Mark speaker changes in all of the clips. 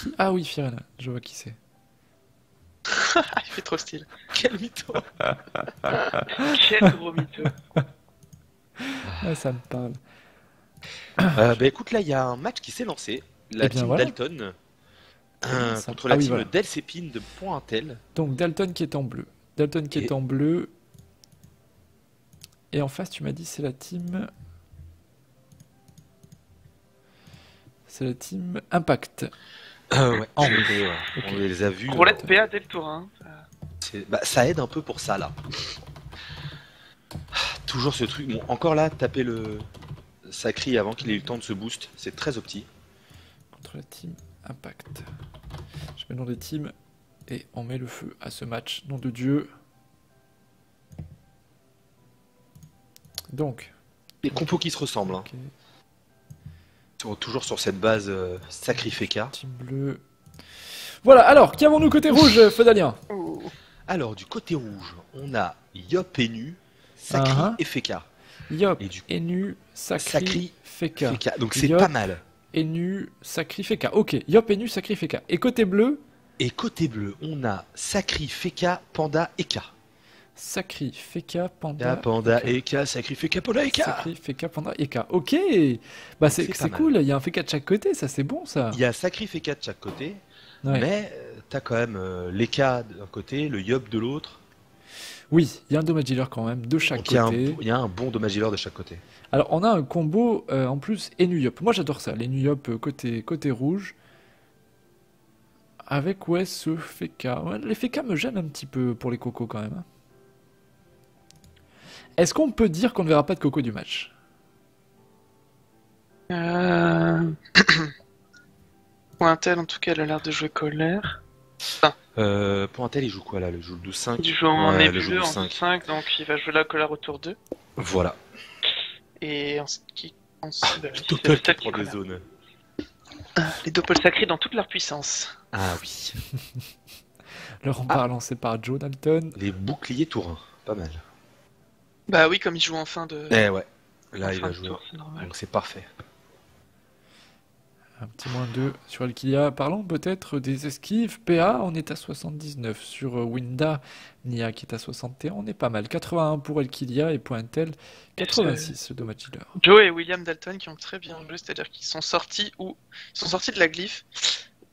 Speaker 1: qui? Ah oui, Firena, je vois qui c'est.
Speaker 2: Il fait trop style. Quel mytho. Quel gros mytho.
Speaker 1: Ah, ça me parle.
Speaker 3: Bah écoute, là, il y a un match qui s'est lancé.
Speaker 1: Eh
Speaker 3: La
Speaker 1: bien
Speaker 3: team
Speaker 1: voilà.
Speaker 3: Dalton
Speaker 1: Ça-
Speaker 3: contre
Speaker 1: Ah
Speaker 3: la
Speaker 1: oui,
Speaker 3: team
Speaker 1: voilà.
Speaker 3: d'Elsépine de Pointel.
Speaker 1: Donc Dalton qui est en bleu. Dalton qui
Speaker 3: Et
Speaker 1: est en bleu. Et en face, tu m'as dit, c'est la team... C'est la team Impact.
Speaker 3: Ouais,
Speaker 1: En
Speaker 3: je
Speaker 1: rouge.
Speaker 3: connais, ouais.
Speaker 1: Ok.
Speaker 3: On les a vus.
Speaker 2: Roulette PA dès le tour 1.
Speaker 3: Bah, ça aide un peu pour ça, là. Toujours ce truc. Bon, encore là, taper le Sacri avant qu'il ait eu le temps de se boost, c'est très opti.
Speaker 1: Contre la team Impact. Je mets dans les teams et on met le feu à ce match. Nom de Dieu. Donc.
Speaker 3: Les compos qui se ressemblent. Hein.
Speaker 1: Ok.
Speaker 3: Toujours sur cette base Sacrifeca.
Speaker 1: Team bleu. Voilà, alors, qui avons-nous côté rouge, Feudalien?
Speaker 3: Alors, du côté rouge, on a Yop et Nu, Sacri
Speaker 1: Uh-huh.
Speaker 3: et Feka.
Speaker 1: Yop,
Speaker 3: Et du
Speaker 1: Enu, Sacri,
Speaker 3: Sacri,
Speaker 1: Feka.
Speaker 3: Feka. Donc c'est
Speaker 1: Yop.
Speaker 3: pas mal.
Speaker 1: Enu, Sacri, Feka. Ok, Yop, Enu, Sacri, Feka. Et côté bleu,
Speaker 3: Et côté bleu, on a Sacri, Feka, Panda, Eka.
Speaker 1: Sacri, Feka, Panda.
Speaker 3: Panda,
Speaker 1: Eka.
Speaker 3: Eka, Sacri, Feka, Panda, Eka.
Speaker 1: Sacri, Feka, Panda, Eka. Ok, bah
Speaker 3: C'est
Speaker 1: c'est
Speaker 3: pas mal.
Speaker 1: cool, il y a un Feka de chaque côté, ça c'est bon ça.
Speaker 3: Il y a Sacri, Feka de chaque côté,
Speaker 1: Ouais.
Speaker 3: mais t'as quand même l'Eka d'un côté, le Yop de l'autre.
Speaker 1: Oui, il y a un Damage Dealer quand même, de chaque
Speaker 3: Donc il y a
Speaker 1: côté.
Speaker 3: il y a un bon dommage dealer de chaque côté.
Speaker 1: Alors on a un combo en plus Enu Yop. Moi j'adore ça, les Yop côté rouge. Avec ouais ce Feka. Ouais, les Feka me gênent un petit peu pour les cocos quand même. Hein. Est-ce qu'on peut dire qu'on ne verra pas de coco du match?
Speaker 2: Pointel, en tout cas, elle a l'air de jouer colère.
Speaker 3: Pointel, il joue quoi là? Il joue le 12-5.
Speaker 2: Il joue en
Speaker 3: Ouais, le joue
Speaker 2: nébuleux,
Speaker 3: le
Speaker 2: en
Speaker 3: 5.
Speaker 2: 5, donc il va jouer la colère au tour 2.
Speaker 3: Voilà.
Speaker 2: Et en ce qui
Speaker 3: Ah,
Speaker 2: concerne
Speaker 3: Doppel qui prend des zones.
Speaker 2: les doppels sacrés dans toute leur puissance.
Speaker 3: Ah oui.
Speaker 1: Le rempart lancé par Joe Dalton.
Speaker 3: Les boucliers tourins, pas mal.
Speaker 2: Bah oui, comme il joue en fin de,
Speaker 3: Eh ouais.
Speaker 2: en
Speaker 3: Là, il
Speaker 2: fin
Speaker 3: va
Speaker 2: de
Speaker 3: jouer.
Speaker 2: tour, c'est normal.
Speaker 3: Donc c'est parfait.
Speaker 1: Un petit moins 2 sur Elkilia. Parlons peut-être des esquives. PA, on est à 79. Sur Winda, Nia qui est à 61. On est pas mal. 81 pour Elkilia et Pointel. 86 le Damage Dealer.
Speaker 2: Joe et William Dalton qui ont très bien joué, c'est-à-dire qu'ils sont sortis de la glyphe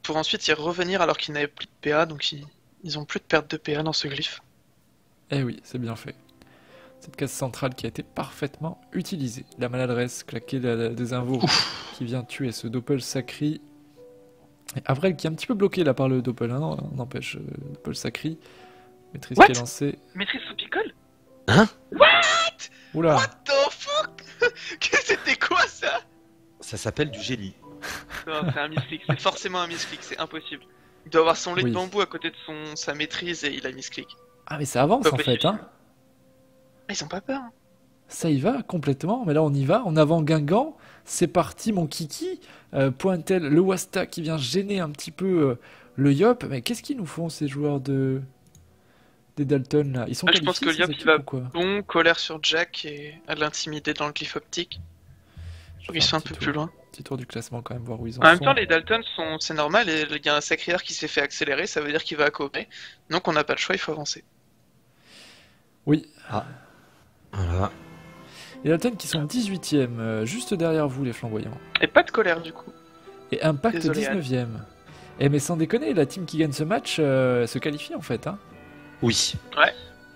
Speaker 2: pour ensuite y revenir alors qu'ils n'avaient plus de PA, donc ils ont plus de perte de PA dans ce glyphe.
Speaker 1: Eh oui, c'est bien fait. Cette case centrale qui a été parfaitement utilisée. La maladresse, claquer des invos qui vient tuer ce Doppel Sacri. Et Avril qui est un petit peu bloqué là par le Doppel, hein, n'empêche, Doppel Sacri. Maîtrise
Speaker 2: What
Speaker 1: qui est lancée.
Speaker 2: Maîtrise sous picole?
Speaker 1: Oula,
Speaker 2: What the fuck? C'était quoi ça?
Speaker 3: Ça s'appelle du génie.
Speaker 2: Non, c'est un misclick, c'est forcément un misclick, c'est impossible. Il doit avoir son lait
Speaker 1: Oui.
Speaker 2: de bambou à côté de sa maîtrise et il a misclick.
Speaker 1: ah mais ça avance
Speaker 2: Pas
Speaker 1: en fait,
Speaker 2: possible.
Speaker 1: hein.
Speaker 2: Ah, ils ont pas peur. Hein.
Speaker 1: Ça y va complètement, mais là on y va, en avant Guingamp, c'est parti mon kiki, Pointel, le Wasta qui vient gêner un petit peu le Yop, mais qu'est-ce qu'ils nous font ces joueurs des Dalton là? Ils sont
Speaker 2: Ah, je pense
Speaker 1: qualifiés
Speaker 2: que
Speaker 1: ces
Speaker 2: Yop, il
Speaker 1: équipes
Speaker 2: va
Speaker 1: ou quoi?
Speaker 2: bon, colère sur Jack et à l'intimider dans le glyphe optique.
Speaker 1: Je
Speaker 2: Faut
Speaker 1: fais
Speaker 2: qu'ils soient un
Speaker 1: petit
Speaker 2: peu
Speaker 1: tour.
Speaker 2: plus loin.
Speaker 1: Petit tour du classement quand même, voir où ils en
Speaker 2: En même
Speaker 1: sont.
Speaker 2: temps, les Dalton c'est normal et il y a un Sacrière qui s'est fait accélérer, ça veut dire qu'il va accobrer. Donc on n'a pas le choix, il faut avancer.
Speaker 1: Oui,
Speaker 3: Voilà.
Speaker 1: les Dalton qui sont 18e, juste derrière vous les flamboyants.
Speaker 2: Et pas de colère du coup.
Speaker 1: Et Impact
Speaker 2: Désolé, Anne.
Speaker 1: 19e. Eh mais sans déconner, la team qui gagne ce match se qualifie en fait, hein.
Speaker 3: Oui.
Speaker 2: Ouais.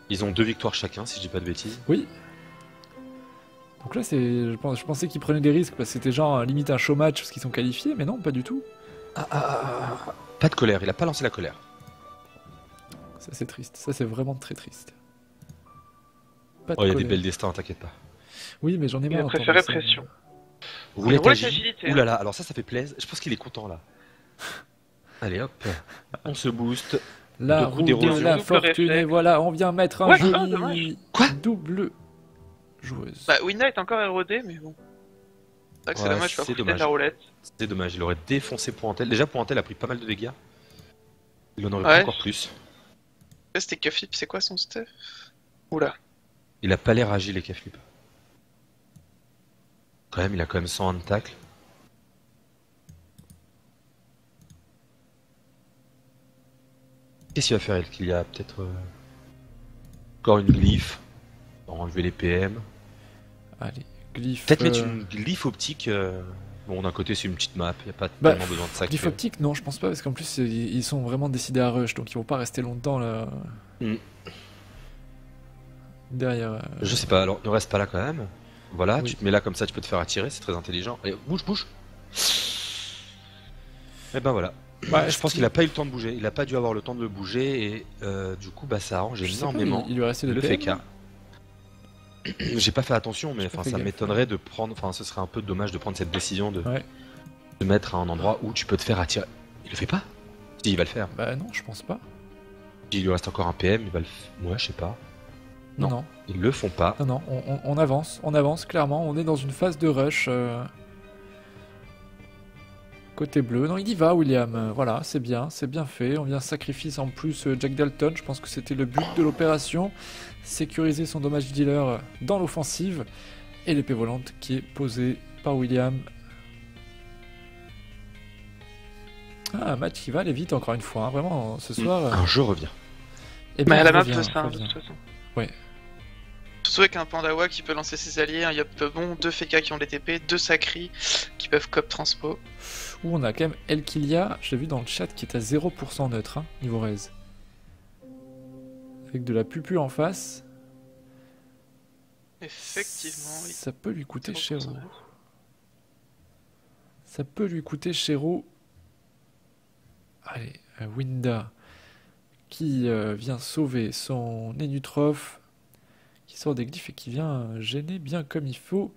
Speaker 3: Ils ont 2 victoires chacun, si je dis pas de bêtises.
Speaker 1: Oui. Donc là, je pensais qu'ils prenaient des risques parce que c'était genre limite un show match parce qu'ils sont qualifiés, mais non, pas du tout.
Speaker 3: Pas de colère, il a pas lancé la colère.
Speaker 1: Ça c'est triste, ça c'est vraiment très triste. Pas de
Speaker 3: Oh, il y a des
Speaker 1: colère.
Speaker 3: belles destins, t'inquiète pas.
Speaker 1: Oui, mais j'en ai
Speaker 2: Il a
Speaker 1: marre.
Speaker 2: préféré
Speaker 1: d'entendre ça.
Speaker 2: pression.
Speaker 3: Roulette
Speaker 2: roulette
Speaker 3: agi.
Speaker 2: agilité,
Speaker 3: Ouh là là, alors ça fait plaisir. Je pense qu'il est content là. Allez hop, on se booste.
Speaker 1: La
Speaker 3: Deux
Speaker 1: roue
Speaker 3: coups
Speaker 1: de
Speaker 3: d'érosion.
Speaker 1: la
Speaker 2: Double
Speaker 1: fortune, et
Speaker 2: réflexe.
Speaker 1: voilà, on vient mettre un
Speaker 2: Ouais,
Speaker 1: joli
Speaker 2: ah, dommage.
Speaker 3: Quoi
Speaker 1: double joueuse.
Speaker 2: Bah, Winna est encore érodé, mais bon. C'est vrai que c'est
Speaker 3: Ouais,
Speaker 2: dommage, je peux
Speaker 3: c'est
Speaker 2: profiter de
Speaker 3: dommage.
Speaker 2: la roulette.
Speaker 3: C'est dommage, il aurait défoncé Pointel. Déjà Pointel a pris pas mal de dégâts. Il en aurait
Speaker 2: Ouais.
Speaker 3: pris encore plus.
Speaker 2: Là, c'était Kaflip, c'est quoi son stuff? Oula.
Speaker 3: Il a pas l'air agile les Kaflip. Quand même, il a quand même 101 de tacle. Qu'est-ce qu'il va faire, qu'il y a peut-être encore une glyphe. Enlever les PM.
Speaker 1: Allez, glyphe.
Speaker 3: Peut-être mettre une glyphe optique. Bon, d'un côté, c'est une petite map, il n'y a pas
Speaker 1: Bah,
Speaker 3: tellement besoin de ça.
Speaker 1: Glyphe optique, non, je pense pas, parce qu'en plus, ils sont vraiment décidés à rush, donc ils vont pas rester longtemps là.
Speaker 3: Mm.
Speaker 1: Derrière.
Speaker 3: Je sais pas, alors ne reste pas là quand même. Voilà,
Speaker 1: Oui.
Speaker 3: tu te mets là comme ça, tu peux te faire attirer, c'est très intelligent. Allez, bouge, bouge. Et ben voilà.
Speaker 1: Ouais,
Speaker 3: Je pense qu'il a pas eu le temps de bouger, il a pas dû avoir le temps de bouger et du coup, bah ça arrange
Speaker 1: Je sais pas,
Speaker 3: énormément.
Speaker 1: il lui restait
Speaker 3: Le
Speaker 1: PM.
Speaker 3: FK. J'ai pas fait attention, mais
Speaker 1: J'ai pas
Speaker 3: enfin,
Speaker 1: fait
Speaker 3: ça
Speaker 1: gaffe.
Speaker 3: m'étonnerait de prendre. Enfin, ce serait un peu dommage de prendre cette décision de
Speaker 1: Ouais.
Speaker 3: te mettre à un endroit où tu peux te faire attirer. Il le fait pas? Si, il va le faire.
Speaker 1: Bah non, je pense pas.
Speaker 3: Il lui reste encore un PM, il va le. Ouais, je sais pas.
Speaker 1: Non,
Speaker 3: Non.
Speaker 1: non,
Speaker 3: Ils le font pas.
Speaker 1: non, non, on avance clairement, on est dans une phase de rush. Côté bleu, non, il y va, William. Voilà, c'est bien fait. On vient sacrifier en plus Jack Dalton. Je pense que c'était le but de l'opération. Sécuriser son dommage dealer dans l'offensive. Et l'épée volante qui est posée par William. Ah, un match qui va aller vite encore une fois. Hein. Vraiment, ce soir.
Speaker 3: Un jeu revient.
Speaker 1: Eh
Speaker 2: Mais
Speaker 1: bien,
Speaker 2: la map
Speaker 1: revient,
Speaker 2: peut ça, de
Speaker 1: revient.
Speaker 2: toute façon.
Speaker 1: Ouais.
Speaker 2: Surtout avec un Pandawa qui peut lancer ses alliés, un Yop bon, 2 Feka qui ont des TP, 2 Sacri qui peuvent cop transpo.
Speaker 1: Ouh, on a quand même Elkilia, je l'ai vu dans le chat, qui est à 0% neutre, hein, niveau raise. Avec de la pupu en face.
Speaker 2: Effectivement, oui.
Speaker 1: Ça peut lui coûter
Speaker 2: 0%
Speaker 1: cher.
Speaker 2: neutre.
Speaker 1: Ça peut lui coûter chéro. Allez, Winda qui vient sauver son Enutrof, qui sort des glyphes et qui vient gêner bien comme il faut.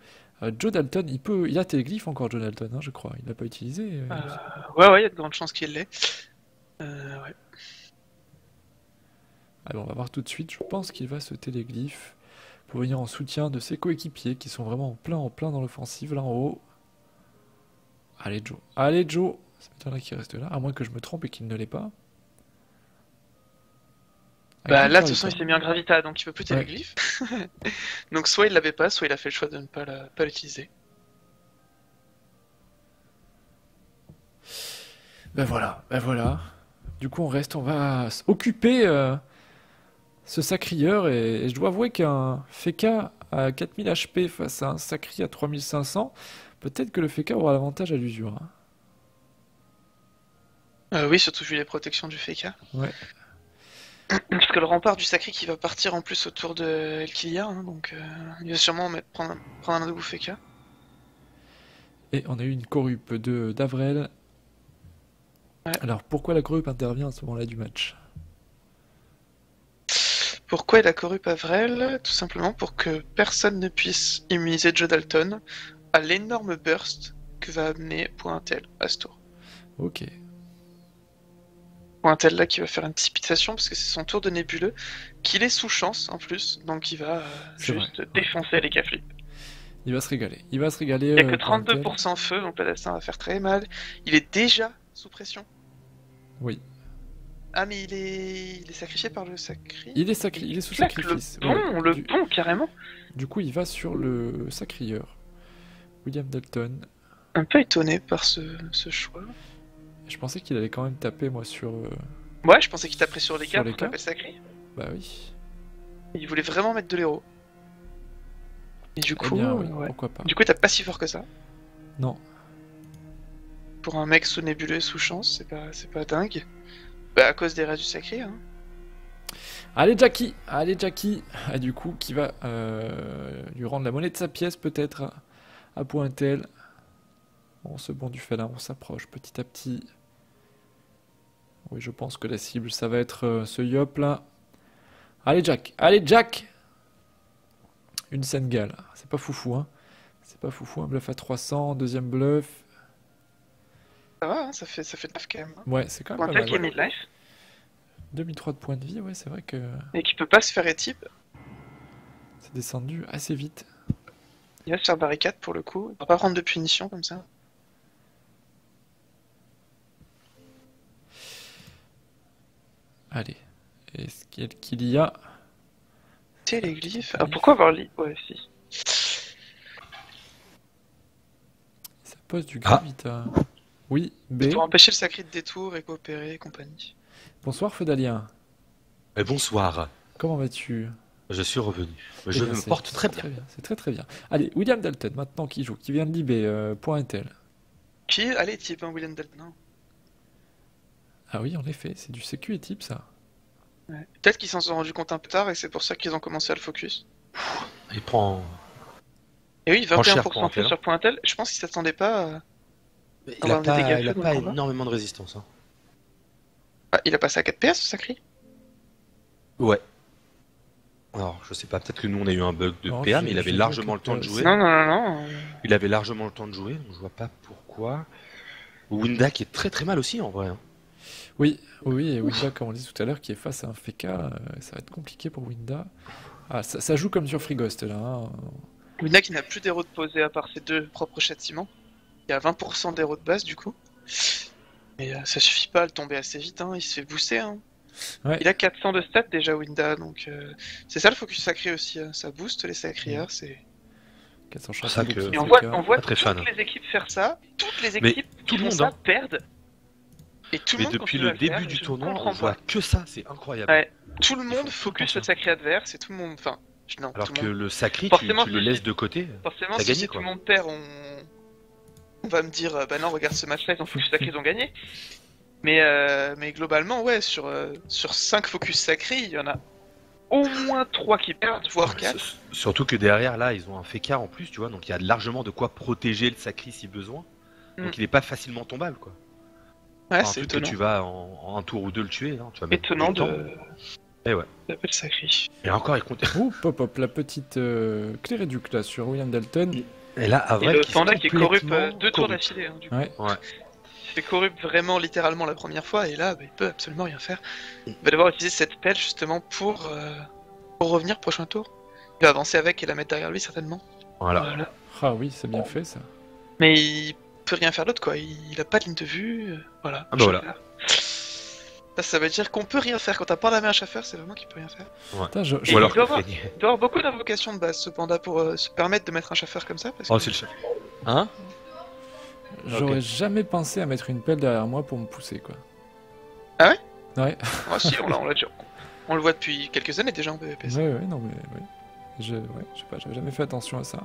Speaker 1: Joe Dalton, il a tes glyphes encore, Joe Dalton, hein, je crois. Il l'a pas utilisé.
Speaker 2: Ouais, il y a de grandes chances qu'il l'ait. Ouais.
Speaker 1: Allez, on va voir tout de suite. Je pense qu'il va sauter les glyphes pour venir en soutien de ses coéquipiers qui sont vraiment en plein dans l'offensive là en haut. Allez, Joe. Allez, Joe. Ça m'étonnerait qu'il reste là, à moins que je me trompe et qu'il ne l'ait pas.
Speaker 2: Bah
Speaker 1: Avec
Speaker 2: là, de
Speaker 1: Gravita.
Speaker 2: toute façon, il s'est mis un Gravita, donc il peut plus
Speaker 1: Ouais.
Speaker 2: téléglyphe. Donc soit il l'avait pas, soit il a fait le choix de ne pas l'utiliser.
Speaker 1: Ben voilà. Du coup, on va occuper ce sacrieur et je dois avouer qu'un Feka à 4000 HP face à un Sacri à 3500, peut-être que le Feka aura l'avantage à l'usure. Hein.
Speaker 2: Oui, surtout vu les protections du Feka.
Speaker 1: Ouais.
Speaker 2: Parce que le rempart du Sacri qui va partir en plus autour de Elkilia, hein, donc il va sûrement prendre un double Feka.
Speaker 1: Et on a eu une corrupe d'Avrel.
Speaker 2: Ouais.
Speaker 1: Alors pourquoi la corrupe intervient à ce moment-là du match?
Speaker 2: Pourquoi il a corrupt Avrel? Tout simplement pour que personne ne puisse immuniser Joe Dalton à l'énorme burst que va amener Pointel à ce tour.
Speaker 1: Ok.
Speaker 2: Pointel là qui va faire une précipitation parce que c'est son tour de nébuleux, qu'il est sous chance en plus, donc il va
Speaker 1: C'est
Speaker 2: juste
Speaker 1: vrai.
Speaker 2: défoncer les Caflip.
Speaker 1: Il va se régaler. Il va se régaler.
Speaker 2: Il n'y a que
Speaker 1: Pointel.
Speaker 2: 32% feu, donc l'adversaire va faire très mal. Il est déjà sous pression.
Speaker 1: Oui.
Speaker 2: Ah mais il est sacrifié par le sacri.
Speaker 1: Il est sous
Speaker 2: claque
Speaker 1: sacrifice.
Speaker 2: Le
Speaker 1: Ouais.
Speaker 2: pont carrément.
Speaker 1: Du coup, il va sur le sacrieur. William Dalton.
Speaker 2: Un peu étonné par ce choix.
Speaker 1: Je pensais qu'il allait quand même taper, moi, sur...
Speaker 2: Ouais, je pensais qu'il taperait sur les
Speaker 1: Sur
Speaker 2: cas
Speaker 1: les
Speaker 2: pour
Speaker 1: cas.
Speaker 2: taper le sacri.
Speaker 1: Bah oui.
Speaker 2: Il voulait vraiment mettre de l'héros. Et du
Speaker 1: Eh
Speaker 2: coup,
Speaker 1: bien, oui,
Speaker 2: ouais.
Speaker 1: pourquoi pas.
Speaker 2: Du coup, il tape pas si fort que ça.
Speaker 1: Non.
Speaker 2: Pour un mec sous nébuleux et sous chance, c'est pas dingue. Bah, à cause des restes du sacré, hein.
Speaker 1: Allez, Jackie. Ah, du coup, qui va lui rendre la monnaie de sa pièce, peut-être, à Pointel. Bon, ce bon du félin, on s'approche petit à petit. Oui, je pense que la cible, ça va être ce Yop, là. Allez, Jack. Une Sengal. C'est pas foufou, hein. Un bluff à 300, deuxième bluff.
Speaker 2: Ça va, hein, ça fait 9 quand même. Hein.
Speaker 1: Ouais, c'est quand même pas
Speaker 2: Pointel
Speaker 1: mal.
Speaker 2: qui est midlife
Speaker 1: 2003 de points de vie, ouais, c'est vrai que
Speaker 2: et qui peut pas se faire étype.
Speaker 1: c'est descendu assez vite.
Speaker 2: Il va se faire barricade pour le coup. Il va pas prendre de punition comme ça.
Speaker 1: Allez, est-ce qu'il y a...
Speaker 2: Téléglyphe. Ah, pourquoi avoir Ouais, si.
Speaker 1: Ça pose du Gravita. Oui, B.
Speaker 2: Pour empêcher le sacré de détour et coopérer et compagnie.
Speaker 1: Bonsoir Feudalien.
Speaker 3: Bonsoir,
Speaker 1: Comment vas-tu?
Speaker 3: je suis revenu.
Speaker 1: Eh
Speaker 3: Je
Speaker 1: bien,
Speaker 3: me porte très bien.
Speaker 1: C'est très très bien. Allez, William Dalton, maintenant qui joue, qui vient de Libé, point Intel.
Speaker 2: Allez, type un William Dalton. Non.
Speaker 1: Ah oui, en effet, c'est du CQ et type ça.
Speaker 2: Ouais. Peut-être qu'ils s'en sont rendus compte un peu tard et c'est pour ça qu'ils ont commencé à le focus.
Speaker 3: Il prend.
Speaker 2: Et oui,
Speaker 3: Prends cher
Speaker 2: 21%
Speaker 3: pour
Speaker 2: fait
Speaker 3: Intel,
Speaker 2: sur point Intel. Je pense qu'ils s'attendaient pas.
Speaker 3: Il
Speaker 2: avoir
Speaker 3: a
Speaker 2: des dégâts
Speaker 3: pas, il a
Speaker 2: faibles
Speaker 3: pas
Speaker 2: dans le combat.
Speaker 3: énormément de résistance. Hein.
Speaker 2: Ah, il a passé à 4 PS, ce sacré.
Speaker 3: Ouais. Alors, je sais pas, peut-être que nous on a eu un bug de
Speaker 1: Non,
Speaker 3: PA,
Speaker 1: j'ai-
Speaker 3: mais il avait
Speaker 1: j'ai
Speaker 3: largement
Speaker 1: vu
Speaker 3: le temps de
Speaker 1: que-
Speaker 3: jouer.
Speaker 2: Non, non, non, non.
Speaker 3: Il avait largement le temps de jouer, donc je vois pas pourquoi. Winda qui est très très mal aussi en vrai. Hein.
Speaker 1: Oui, oui, et Winda, comme on dit tout à l'heure, qui est face à un Feka, ça va être compliqué pour Winda. Ah, ça joue comme sur Frigost là. Hein.
Speaker 2: Winda qui n'a plus d'héros de poser à part ses 2 propres châtiments. Il y a 20% d'héros de base du coup. Mais ça suffit pas à le tomber assez vite, hein. Il se fait booster. Hein.
Speaker 1: Ouais.
Speaker 2: Il a 400 de stats déjà Winda, donc c'est ça le focus sacré aussi. Hein. Ça booste les sacrières, c'est.
Speaker 1: 400
Speaker 3: pour ça
Speaker 1: chances
Speaker 3: que-
Speaker 1: de
Speaker 2: Et on
Speaker 1: Feka.
Speaker 2: voit
Speaker 3: Pas très
Speaker 2: toutes
Speaker 3: fan.
Speaker 2: les équipes faire ça, toutes les
Speaker 3: Mais
Speaker 2: équipes
Speaker 3: tout
Speaker 2: qui
Speaker 3: le
Speaker 2: font
Speaker 3: monde,
Speaker 2: ça
Speaker 3: hein.
Speaker 2: perdent. Et tout le
Speaker 3: Mais
Speaker 2: monde
Speaker 3: depuis
Speaker 2: continue
Speaker 3: le
Speaker 2: à faire,
Speaker 3: début
Speaker 2: et
Speaker 3: du
Speaker 2: je
Speaker 3: tournoi,
Speaker 2: comprends
Speaker 3: on voit
Speaker 2: pas.
Speaker 3: que ça, c'est incroyable.
Speaker 2: Ouais. Tout le
Speaker 3: Ils
Speaker 2: monde
Speaker 3: font tout le
Speaker 2: focus
Speaker 3: temps
Speaker 2: le
Speaker 3: ça.
Speaker 2: sacré adverse et tout le monde. Enfin, non,
Speaker 3: Alors
Speaker 2: tout
Speaker 3: que
Speaker 2: le monde.
Speaker 3: le sacré,
Speaker 2: Forcément,
Speaker 3: tu le
Speaker 2: si-
Speaker 3: laisses de côté.
Speaker 2: Forcément,
Speaker 3: T'as
Speaker 2: si
Speaker 3: gagné,
Speaker 2: tout
Speaker 3: quoi.
Speaker 2: le monde perd, on va me dire bah non, regarde ce match-là, ils ont focus sacré, ils ont gagné. Mais globalement, ouais, sur 5 focus sacrés, il y en a au moins 3 qui perdent, voire 4.
Speaker 3: Surtout que derrière, là, ils ont un Feka en plus, tu vois, donc il y a largement de quoi protéger le sacré si besoin. Donc il est pas facilement tombable, quoi.
Speaker 2: Ouais,
Speaker 3: Un
Speaker 2: c'est
Speaker 3: truc que
Speaker 2: étonnant.
Speaker 3: tu vas en un tour ou deux le tuer, hein, tu vas mettre
Speaker 2: Étonnant
Speaker 3: du temps.
Speaker 2: de.
Speaker 3: Eh ouais.
Speaker 2: D'appeler sacré.
Speaker 3: Et encore, il compte.
Speaker 1: Ouh, pop, hop, la petite clé réduc là sur William Dalton.
Speaker 3: Et là,
Speaker 2: Et
Speaker 3: Avril
Speaker 2: le panda qui est corrupt
Speaker 3: complètement
Speaker 2: 2 tours
Speaker 3: corrupt.
Speaker 2: d'affilée, hein, du coup.
Speaker 1: Ouais.
Speaker 3: Ouais.
Speaker 2: Il se fait corrupt vraiment littéralement la première fois, et là, bah, il peut absolument rien faire. Il va devoir utiliser cette pelle justement pour revenir prochain tour. Il va avancer avec et la mettre derrière lui certainement.
Speaker 3: Voilà.
Speaker 2: Voilà.
Speaker 1: Ah oui, c'est bien fait ça.
Speaker 2: Mais il peut rien faire d'autre quoi, il a pas de ligne de vue, voilà.
Speaker 3: Ah bah voilà.
Speaker 2: Ça veut dire qu'on peut rien faire, quand t'as pas la main à chauffeur, c'est vraiment qu'il peut rien faire.
Speaker 1: Putain,
Speaker 2: Et
Speaker 3: Ou alors
Speaker 2: il doit
Speaker 3: qu'il
Speaker 2: avoir-
Speaker 3: fait-
Speaker 2: Il doit avoir beaucoup d'invocations de base cependant pour se permettre de mettre un chauffeur comme ça, parce
Speaker 3: Oh,
Speaker 2: que
Speaker 3: c'est le chef. Hein
Speaker 1: j'aurais
Speaker 3: Ok.
Speaker 1: jamais pensé à mettre une pelle derrière moi pour me pousser quoi.
Speaker 2: Ah ouais
Speaker 1: Ouais.
Speaker 2: Ah si, on l'a déjà. On le voit depuis quelques années déjà en PvP. ça.
Speaker 1: Ouais, non mais ouais. Je sais pas, j'avais jamais fait attention à ça.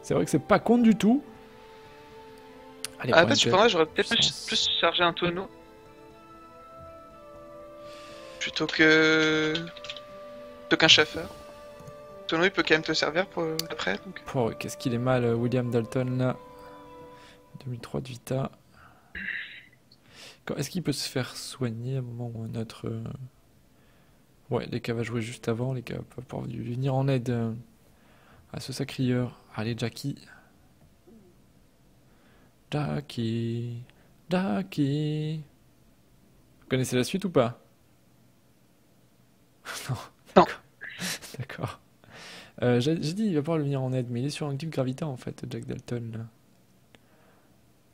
Speaker 1: C'est vrai que c'est pas con du tout. Allez,
Speaker 2: À la
Speaker 1: pour
Speaker 2: place,
Speaker 1: une
Speaker 2: cependant, j'aurais peut-être
Speaker 1: Puissance.
Speaker 2: plus chargé un tonneau. Plutôt qu'un chauffeur. Le tonneau, il peut quand même te servir pour après. Donc.
Speaker 1: Oh, qu'est-ce qu'il est mal, William Dalton là. 2003 de Vita. Est-ce qu'il peut se faire soigner à un moment ou à un autre Ouais, les cas va jouer juste avant, les cas peuvent pouvoir lui venir en aide à ce sacrieur. Allez, Jackie. Jackie. Vous connaissez la suite ou pas? Non.
Speaker 2: Non.
Speaker 1: D'accord. J'ai dit il va pouvoir lui venir en aide, mais il est sur un type Gravita en fait, Jack Dalton. Là.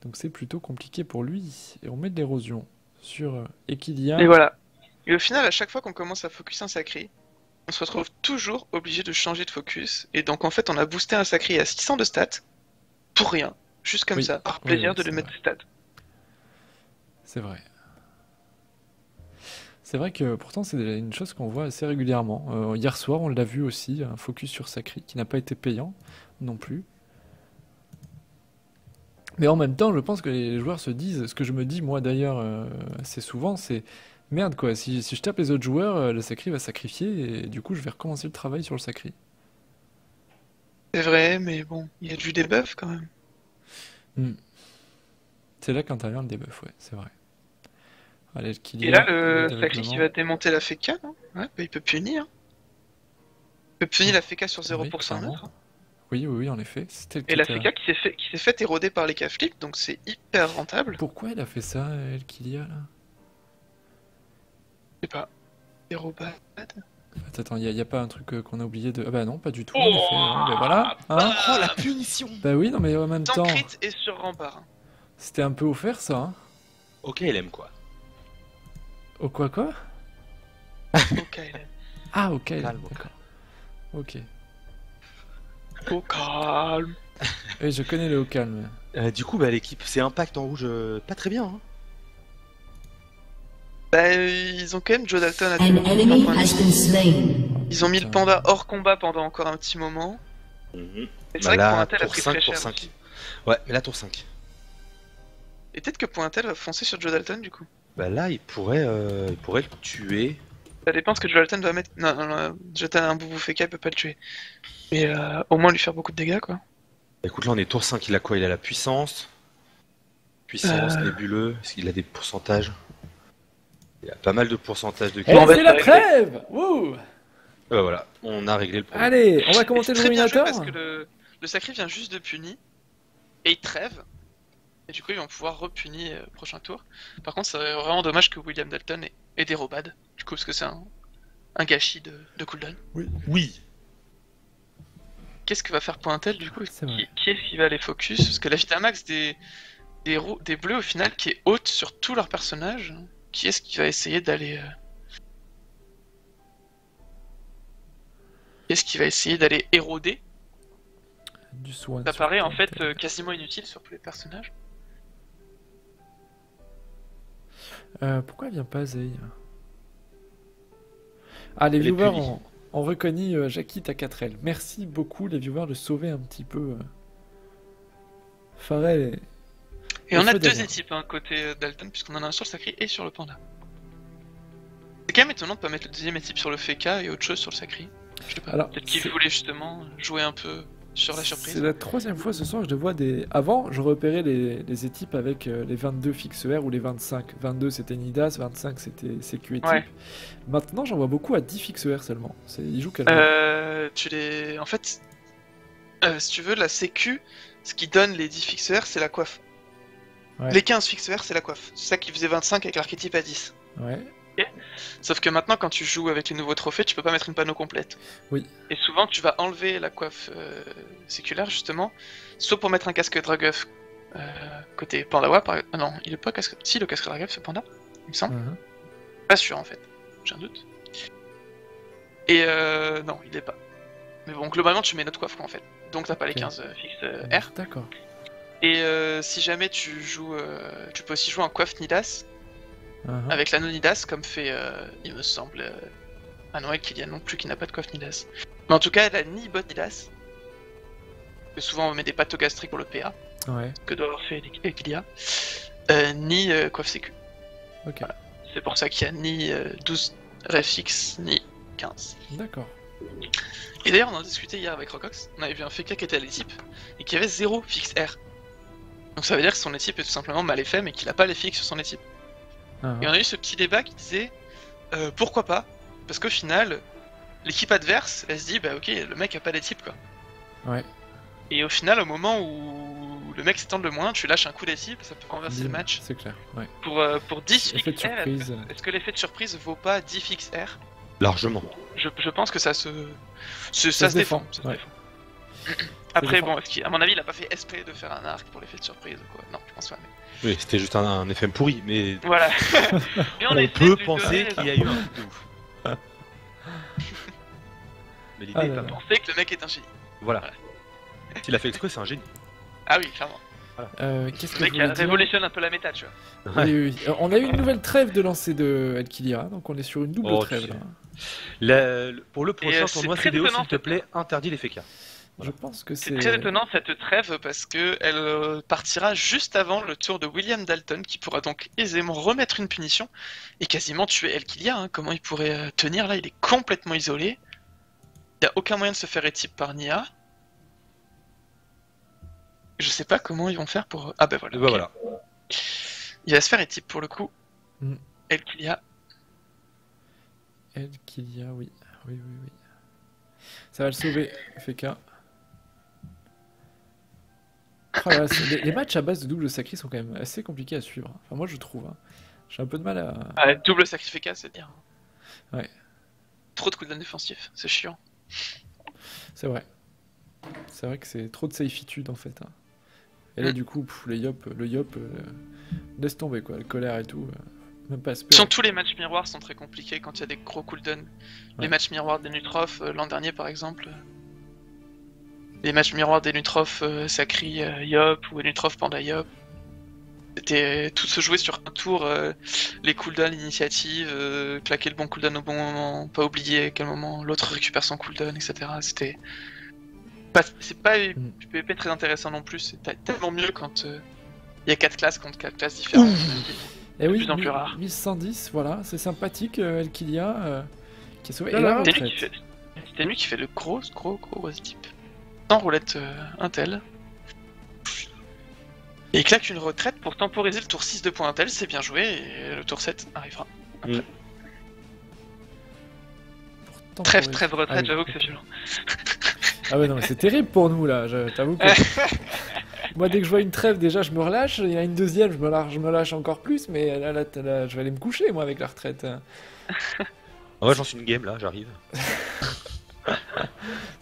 Speaker 1: Donc c'est plutôt compliqué pour lui. Et on met de l'érosion sur Equilia.
Speaker 2: Et voilà. Et au final, à chaque fois qu'on commence à focus un sacré, on se retrouve toujours obligé de changer de focus. Et donc en fait, on a boosté un sacré à 600 de stats pour rien. Juste comme
Speaker 1: Oui.
Speaker 2: ça, par
Speaker 1: Oui,
Speaker 2: plaisir
Speaker 1: oui,
Speaker 2: de
Speaker 1: c'est
Speaker 2: le mettre
Speaker 1: vrai.
Speaker 2: de stats.
Speaker 1: C'est vrai. C'est vrai que pourtant c'est une chose qu'on voit assez régulièrement. Hier soir on l'a vu aussi, un focus sur Sacri qui n'a pas été payant non plus. Mais en même temps je pense que les joueurs se disent, ce que je me dis moi d'ailleurs assez souvent, c'est merde quoi, si je tape les autres joueurs, le Sacri va sacrifier et du coup je vais recommencer le travail sur le Sacri.
Speaker 2: C'est vrai, mais bon, il y a du debuff quand même.
Speaker 1: C'est là qu'intervient le debuff, ouais, c'est vrai. Allez,
Speaker 2: Et là, le sacré qui va démonter la FK, non ouais, bah, il peut punir. Il peut punir la FK sur 0%
Speaker 1: clairement.
Speaker 2: neutre.
Speaker 1: Oui, en effet. C'était le
Speaker 2: Et la
Speaker 1: critère.
Speaker 2: FK qui s'est fait éroder par les K-flips, donc c'est hyper rentable.
Speaker 1: Pourquoi il a fait ça, El Kilia, là?
Speaker 2: Je sais pas. Zéro bad.
Speaker 1: Attends, il y a pas un truc qu'on a oublié de... Ah bah non, pas du tout, en effet. Ouais, bah voilà. Hein
Speaker 3: Oh la punition.
Speaker 1: Bah oui, non mais en même
Speaker 2: Sans
Speaker 1: temps,
Speaker 2: crit et sur rempart.
Speaker 1: c'était un peu offert ça. Hein.
Speaker 3: Ok, elle aime quoi.
Speaker 1: Oh quoi?
Speaker 2: Ok,
Speaker 1: Ah ok,
Speaker 3: Calme,
Speaker 1: d'accord. Ok.
Speaker 2: au calme.
Speaker 1: Oui, je connais le haut calme.
Speaker 3: Du coup, bah, l'équipe, c'est Impact en rouge, pas très bien. Hein.
Speaker 2: Bah, ils ont quand même Joe Dalton à
Speaker 4: An enemy has been slain.
Speaker 2: Ils ont mis le panda hors combat pendant encore un petit moment.
Speaker 3: Mhm.
Speaker 2: Et c'est
Speaker 3: Bah
Speaker 2: vrai que
Speaker 3: là,
Speaker 2: Pointel a
Speaker 3: tour
Speaker 2: pris
Speaker 3: 5
Speaker 2: très
Speaker 3: pour
Speaker 2: cher
Speaker 3: 5.
Speaker 2: aussi.
Speaker 3: Ouais, mais là, tour 5.
Speaker 2: Et peut-être que Pointel va foncer sur Joe Dalton du coup.
Speaker 3: Bah là, il pourrait le tuer.
Speaker 2: Ça dépend ce que Joe Dalton va mettre. Non, Joe Dalton a un boubou féca, il peut pas le tuer. Mais au moins lui faire beaucoup de dégâts quoi.
Speaker 3: Bah, écoute, là, on est tour 5, il a quoi? Il a la puissance. Puissance, nébuleux. Est-ce qu'il a des pourcentages? Il a pas mal de pourcentages de
Speaker 1: Et
Speaker 2: Bon, bah,
Speaker 1: c'est la
Speaker 2: c'est
Speaker 1: trêve. Wouh.
Speaker 3: Voilà, on a réglé le problème.
Speaker 1: Allez, on va
Speaker 2: Et
Speaker 1: commenter
Speaker 2: c'est
Speaker 1: le
Speaker 2: très bien joué
Speaker 1: dominateur.
Speaker 2: parce que le sacré vient juste de punir. Et il trêve. Et du coup, ils vont pouvoir repunir prochain tour. Par contre, c'est vraiment dommage que William Dalton ait des robades. Du coup, parce que c'est un gâchis de cooldown.
Speaker 3: Oui.
Speaker 2: Qu'est-ce que va faire Pointel du coup?
Speaker 1: C'est vrai.
Speaker 2: Qui est-ce qui va les focus? Parce que la Vitamax des bleus au final qui est haute sur tous leurs personnages. Qui est-ce qui va essayer d'aller. Qui est-ce qui va essayer d'aller éroder?
Speaker 1: Du soin.
Speaker 2: Ça
Speaker 1: sur
Speaker 2: paraît en
Speaker 1: Pointel.
Speaker 2: fait quasiment inutile sur tous les personnages.
Speaker 1: Pourquoi elle vient pas Zay? Ah, les
Speaker 3: Elle est
Speaker 1: viewers
Speaker 3: punie.
Speaker 1: ont reconnu Jackie T4L. Merci beaucoup les viewers de sauver un petit peu Pharrell
Speaker 2: Et on a
Speaker 1: feu
Speaker 2: deux
Speaker 1: derrière.
Speaker 2: équipes hein, côté Dalton, puisqu'on en a un sur le Sacré et sur le Panda. C'est quand même étonnant de pas mettre le deuxième équipe sur le Feka et autre chose sur le Sacré. Je sais pas,
Speaker 1: Alors,
Speaker 2: peut-être qu'il
Speaker 1: c'est-
Speaker 2: voulait justement jouer un peu sur la
Speaker 1: C'est
Speaker 2: surprise.
Speaker 1: la troisième fois ce soir que je vois des. Avant, je repérais les équipes avec les 22 fixes R ou les 25. 22 c'était Nidas, 25 c'était CQ équipe.
Speaker 2: Ouais.
Speaker 1: Maintenant, j'en vois beaucoup à 10 fixes R seulement. Ils jouent quel
Speaker 2: Tu les... En fait, si tu veux, la sécu, ce qui donne les 10 fixes R, c'est la coiffe.
Speaker 1: Ouais.
Speaker 2: Les 15 fixes R, c'est la coiffe. C'est ça qui faisait 25 avec l'archétype à 10.
Speaker 1: Ouais.
Speaker 2: Sauf que maintenant, quand tu joues avec les nouveaux trophées, tu peux pas mettre une panneau complète.
Speaker 1: Oui.
Speaker 2: Et souvent, tu vas enlever la coiffe séculaire, justement, soit pour mettre un casque Draguff côté Pandawa, par... Ah non, il est pas casque... Si, le casque Draguff, c'est Panda, il me semble.
Speaker 1: Mhm.
Speaker 2: Pas sûr, en fait. J'ai un doute. Et non, il est pas. Mais bon, globalement, tu mets notre coiffe, quoi, en fait. Donc t'as pas les
Speaker 1: Ok.
Speaker 2: 15 fixes R.
Speaker 1: D'accord.
Speaker 2: Et si jamais tu joues... tu peux aussi jouer en coiffe Nidas,
Speaker 1: Mhm.
Speaker 2: avec l'anneau Nidas, comme fait, il me semble... Ah non, Kylian non plus, qui n'a pas de coiffe Nidas. Mais en tout cas, elle a ni bot Nidas. Que souvent, on met des pâtes gastriques pour le PA,
Speaker 1: Ouais.
Speaker 2: que doit avoir fait Kylia. Ni coiffe sécu.
Speaker 1: Ok.
Speaker 2: Voilà. C'est pour ça qu'il y a ni 12 refix, ni 15.
Speaker 1: D'accord.
Speaker 2: Et d'ailleurs, on en discutait hier avec Rocox. On avait vu un Feka qui était à l'équipe et qui avait 0 fixe R. Donc ça veut dire que son équipe est tout simplement mal fait, mais qu'il a pas les fixes sur son équipe.
Speaker 1: Mhm.
Speaker 2: Et on a eu ce petit débat qui disait pourquoi pas? Parce qu'au final, l'équipe adverse, elle se dit bah ok, le mec a pas d'équipe quoi.
Speaker 1: Ouais.
Speaker 2: Et au final, au moment où le mec s'étend le moins, tu lâches un coup d'équipe, ça peut renverser le
Speaker 1: Bim,
Speaker 2: match.
Speaker 1: C'est clair. Ouais.
Speaker 2: Pour 10
Speaker 1: Effet de
Speaker 2: fixes R,
Speaker 1: surprise.
Speaker 2: est-ce que l'effet de surprise vaut pas 10 fixes R?
Speaker 3: Largement.
Speaker 2: Je pense que ça se
Speaker 1: se
Speaker 2: défend.
Speaker 1: défend,
Speaker 2: Ça se
Speaker 1: ouais.
Speaker 2: défend. Après,
Speaker 1: défend.
Speaker 2: bon, à mon avis, il a pas fait esprit de faire un arc pour l'effet de surprise ou quoi. Non, je pense pas. Mais...
Speaker 3: Oui, c'était juste un FM pourri, mais
Speaker 2: Voilà. Mais
Speaker 3: on
Speaker 2: essaie
Speaker 3: peut
Speaker 2: de lui
Speaker 3: penser
Speaker 2: donner-
Speaker 3: qu'il y a eu un truc de ouf. Mais l'idée
Speaker 1: Ah
Speaker 3: est
Speaker 1: là
Speaker 3: pas
Speaker 1: là.
Speaker 3: bonne.
Speaker 2: penser que le mec est un génie.
Speaker 3: Voilà.
Speaker 2: Voilà.
Speaker 3: S'il a fait exprès, c'est un génie.
Speaker 2: Ah oui, clairement.
Speaker 1: Qu'est-ce
Speaker 2: Le
Speaker 1: que
Speaker 2: mec
Speaker 1: je voulais
Speaker 2: a
Speaker 1: dire
Speaker 2: révolutionné un peu la méta, tu vois.
Speaker 1: Oui, oui, oui. On a eu une nouvelle trêve de lancer de Alkilia, donc on est sur une double
Speaker 3: Oh,
Speaker 1: trêve
Speaker 3: tu sais.
Speaker 1: là.
Speaker 3: Pour le prochain
Speaker 2: c'est
Speaker 3: tournoi
Speaker 2: très
Speaker 3: CDO,
Speaker 2: étonnant,
Speaker 3: s'il te plaît, interdit les FK.
Speaker 1: Je pense que
Speaker 2: C'est
Speaker 1: c'est.
Speaker 2: très étonnant cette trêve parce que elle partira juste avant le tour de William Dalton qui pourra donc aisément remettre une punition et quasiment tuer Elkilia. Hein. Comment il pourrait tenir là? Il est complètement isolé. Il n'y a aucun moyen de se faire étype par Nia. Je sais pas comment ils vont faire pour. Ah bah voilà.
Speaker 3: Et bah
Speaker 2: ok.
Speaker 3: voilà.
Speaker 2: Il va se faire étype pour le coup.
Speaker 1: Mm.
Speaker 2: Elkilia.
Speaker 1: Alkilia, oui. Oui, oui, oui. Ça va le sauver, Feka. Oh là là, les matchs à base de double sacré sont quand même assez compliqués à suivre. Enfin, moi je trouve. Hein. J'ai un peu de mal à.
Speaker 2: Ah, double sacrificat, c'est dire.
Speaker 1: Ouais.
Speaker 2: Trop de cooldown défensif, c'est chiant.
Speaker 1: C'est vrai. C'est vrai que c'est trop de safitude en fait. Hein. Et là, du coup, le Yop, laisse tomber quoi. Le colère et tout. Même pas espérer.
Speaker 2: Tous les matchs miroirs sont très compliqués quand il y a des gros cooldowns. Les
Speaker 1: Ouais.
Speaker 2: matchs miroirs des Nutrof l'an dernier par exemple. Les matchs miroirs des Nutrof Sacri Yop ou Nutrof Panda Yop. C'était tout se jouait sur un tour, les cooldowns, l'initiative, claquer le bon cooldown au bon moment, pas oublier à quel moment l'autre récupère son cooldown, etc. C'était c'est pas du PvP très intéressant non plus. C'est tellement mieux quand il y a 4 classes contre 4 classes différentes.
Speaker 1: Et oui,
Speaker 2: plus en plus rare.
Speaker 1: 1110, voilà, c'est sympathique, Elkilia, qui a sauvé.
Speaker 2: Là,
Speaker 1: Et la
Speaker 2: là, c'était lui
Speaker 1: retraite.
Speaker 2: c'était lui qui fait le gros rose type. Sans roulette Intel. Et il claque une retraite pour temporiser le tour 6 de point Intel, c'est bien joué, et le tour 7 arrivera. Après.
Speaker 1: Pourtant,
Speaker 2: Trêve
Speaker 1: pour-
Speaker 2: retraite,
Speaker 1: Ah oui.
Speaker 2: j'avoue que c'est violent.
Speaker 1: Ah ouais, non, mais c'est terrible pour nous là, t'avoue que. Moi, dès que je vois une trêve, déjà je me relâche, il y a une deuxième, je me lâche encore plus, mais là, je vais aller me coucher moi avec la retraite.
Speaker 3: Ah ouais, j'en suis une game là, j'arrive.
Speaker 1: C'est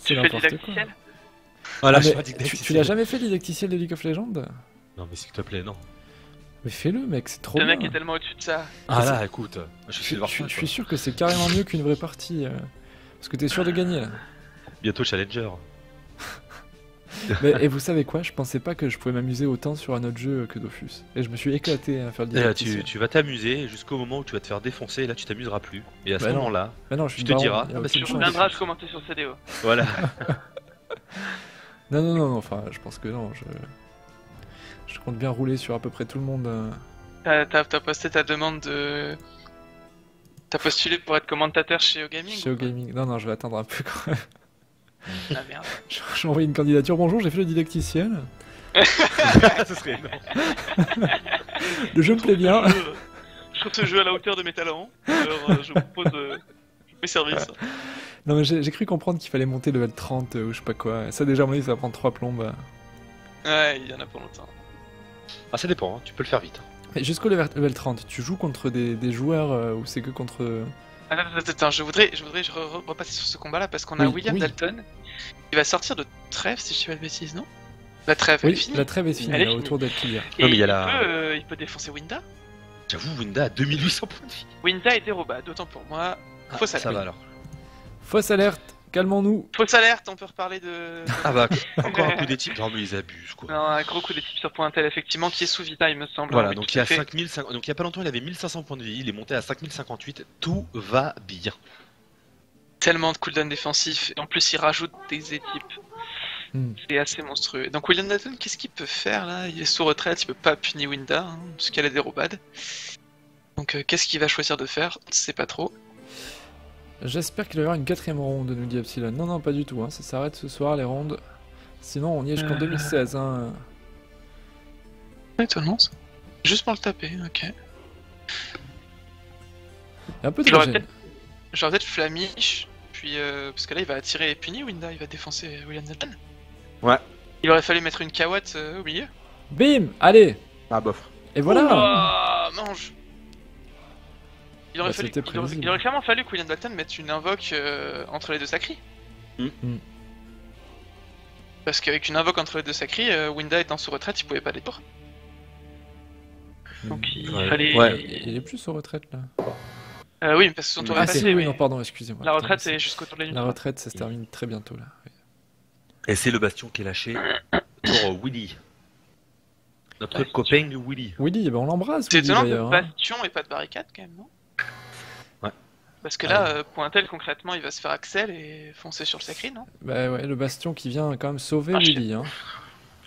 Speaker 2: Tu fais
Speaker 1: n'importe quoi.
Speaker 2: didacticiel
Speaker 3: Voilà,
Speaker 1: Ah,
Speaker 3: je
Speaker 1: mais
Speaker 3: suis pas
Speaker 1: tu l'as jamais fait l'idacticiel de League of Legends?
Speaker 3: Non, mais s'il te plaît, non.
Speaker 1: Mais fais-le, mec, c'est trop
Speaker 2: Le
Speaker 1: bien.
Speaker 2: mec est tellement au-dessus de ça.
Speaker 3: Ah
Speaker 1: c'est-
Speaker 3: là, écoute, je suis voir ça.
Speaker 1: Je suis sûr que c'est carrément mieux qu'une vraie partie. Parce que t'es sûr de gagner là.
Speaker 3: Bientôt Challenger.
Speaker 1: Mais, et vous savez quoi? Je pensais pas que je pouvais m'amuser autant sur un autre jeu que Dofus. Et je me suis éclaté à faire le
Speaker 3: Et là,
Speaker 1: didacticiel.
Speaker 3: tu vas t'amuser jusqu'au moment où tu vas te faire défoncer, et là tu t'amuseras plus. Et à ce
Speaker 1: Bah non.
Speaker 3: moment-là,
Speaker 1: Bah non, je suis
Speaker 3: tu te
Speaker 1: baron,
Speaker 3: diras,
Speaker 1: y a
Speaker 3: ah bah, c'est
Speaker 1: aucune
Speaker 2: Tu
Speaker 3: bon,
Speaker 1: chance.
Speaker 2: reviendras se commenter sur CDO.
Speaker 3: voilà.
Speaker 1: Non, enfin, je pense que non. Je compte bien rouler sur à peu près tout le monde.
Speaker 2: T'as posté ta demande de... T'as postulé pour être commentateur chez OGaming
Speaker 1: Chez OGaming. Non, je vais attendre un peu quand même.
Speaker 2: Ah merde.
Speaker 1: J'ai envoyé une candidature. Bonjour, j'ai fait le didacticiel.
Speaker 3: Ce serait énorme.
Speaker 1: Le jeu me plaît bien.
Speaker 2: Je trouve ce jeu à la hauteur de mes talents. Alors je vous propose mes services.
Speaker 1: Non, mais j'ai cru comprendre qu'il fallait monter level 30 ou je sais pas quoi. Ça, déjà, à mon avis, ça va prendre 3 plombes.
Speaker 2: Ouais, il y en a pour longtemps.
Speaker 3: Ah, ça dépend, hein, tu peux le faire vite.
Speaker 1: Mais jusqu'au level 30, tu joues contre des joueurs ou c'est que contre.
Speaker 2: Attends, je voudrais repasser sur ce combat-là parce qu'on a
Speaker 1: Oui,
Speaker 2: William
Speaker 1: oui.
Speaker 2: Dalton. Il va sortir de trêve si je dis pas de bêtises, non? La trêve, elle est
Speaker 1: Oui,
Speaker 2: finie.
Speaker 1: la trêve est finie
Speaker 2: Elle est
Speaker 1: là,
Speaker 2: finie.
Speaker 1: autour d'Elkilia.
Speaker 2: Et
Speaker 3: Non, mais il y a
Speaker 2: il peut défoncer Winda.
Speaker 3: J'avoue, Winda a 2800 points de vie.
Speaker 2: Winda est dérobade, autant pour moi. Fausse
Speaker 3: ça
Speaker 2: alerte.
Speaker 3: va alors.
Speaker 1: Fausse alerte, calmons-nous.
Speaker 2: Fausse alerte, on peut reparler de...
Speaker 3: Ah bah, encore un coup des types. Non, mais ils abusent quoi.
Speaker 2: Non, un gros coup de type sur Pointel, effectivement, qui est sous Vita, il me semble.
Speaker 3: Voilà,
Speaker 2: Oui,
Speaker 3: donc
Speaker 2: tout
Speaker 3: il y
Speaker 2: à
Speaker 3: a
Speaker 2: fait.
Speaker 3: 5050, donc il y a pas longtemps il avait 1500 points de vie, il est monté à 5058, tout va bien.
Speaker 2: Tellement de cooldown défensif, et en plus il rajoute des équipes.
Speaker 1: Hmm.
Speaker 2: C'est assez monstrueux. Donc William Dalton, qu'est-ce qu'il peut faire là? Il est sous retraite, il peut pas punir Winda, hein, parce qu'elle a des robades. Donc qu'est-ce qu'il va choisir de faire? On ne sait pas trop.
Speaker 1: J'espère qu'il va y avoir une 4ème ronde, nous dit Epsilon. Non, pas du tout, hein. Ça s'arrête ce soir, les rondes. Sinon, on y est jusqu'en 2016. Hein.
Speaker 2: Étonnant ça. Juste pour le taper, ok.
Speaker 1: Il y a un peu de
Speaker 2: Il aurait
Speaker 1: gêne.
Speaker 2: J'aurais peut-être Flamiche, puis parce que là il va attirer et punir Winda, il va défoncer William Dalton.
Speaker 3: Ouais.
Speaker 2: Il aurait fallu mettre une Kawat au milieu.
Speaker 1: Bim, allez.
Speaker 3: Ah bof.
Speaker 1: Et voilà.
Speaker 2: Oh, mange. Il aurait,
Speaker 1: Bah,
Speaker 2: fallu,
Speaker 1: c'était
Speaker 2: il aurait-
Speaker 1: prévisible.
Speaker 2: il aurait clairement fallu que William Dalton mette une invoque entre les deux sacris.
Speaker 3: Mm.
Speaker 1: Mm.
Speaker 2: Parce qu'avec une invoque entre les deux sacris, Winda étant sous retraite, il pouvait pas les tours. Donc il
Speaker 3: Ouais.
Speaker 2: fallait.
Speaker 3: Ouais.
Speaker 1: Il est plus sur retraite là.
Speaker 2: Oui, parce que son tour
Speaker 1: Ah,
Speaker 2: est
Speaker 1: c'est
Speaker 2: passé.
Speaker 1: oui,
Speaker 2: mais
Speaker 1: non, pardon, excusez-moi.
Speaker 2: La
Speaker 1: Putain,
Speaker 2: retraite
Speaker 1: c'est-
Speaker 2: c'est jusqu'au tour de la nuit.
Speaker 1: La retraite, ça se termine très bientôt là. Oui.
Speaker 3: Et c'est le bastion qui est lâché pour Willy. Notre copain Willy.
Speaker 1: Willy, eh ben, on l'embrasse.
Speaker 2: C'est
Speaker 1: Willy,
Speaker 2: étonnant de
Speaker 1: d'ailleurs. Hein.
Speaker 2: bastion et pas de barricade quand même, non?
Speaker 3: Ouais.
Speaker 2: Parce que là, Pointel concrètement, il va se faire Axel et foncer sur le sacri, non?
Speaker 1: Bah ouais, le bastion qui vient quand même sauver
Speaker 2: Ah,
Speaker 1: Willy. Hein.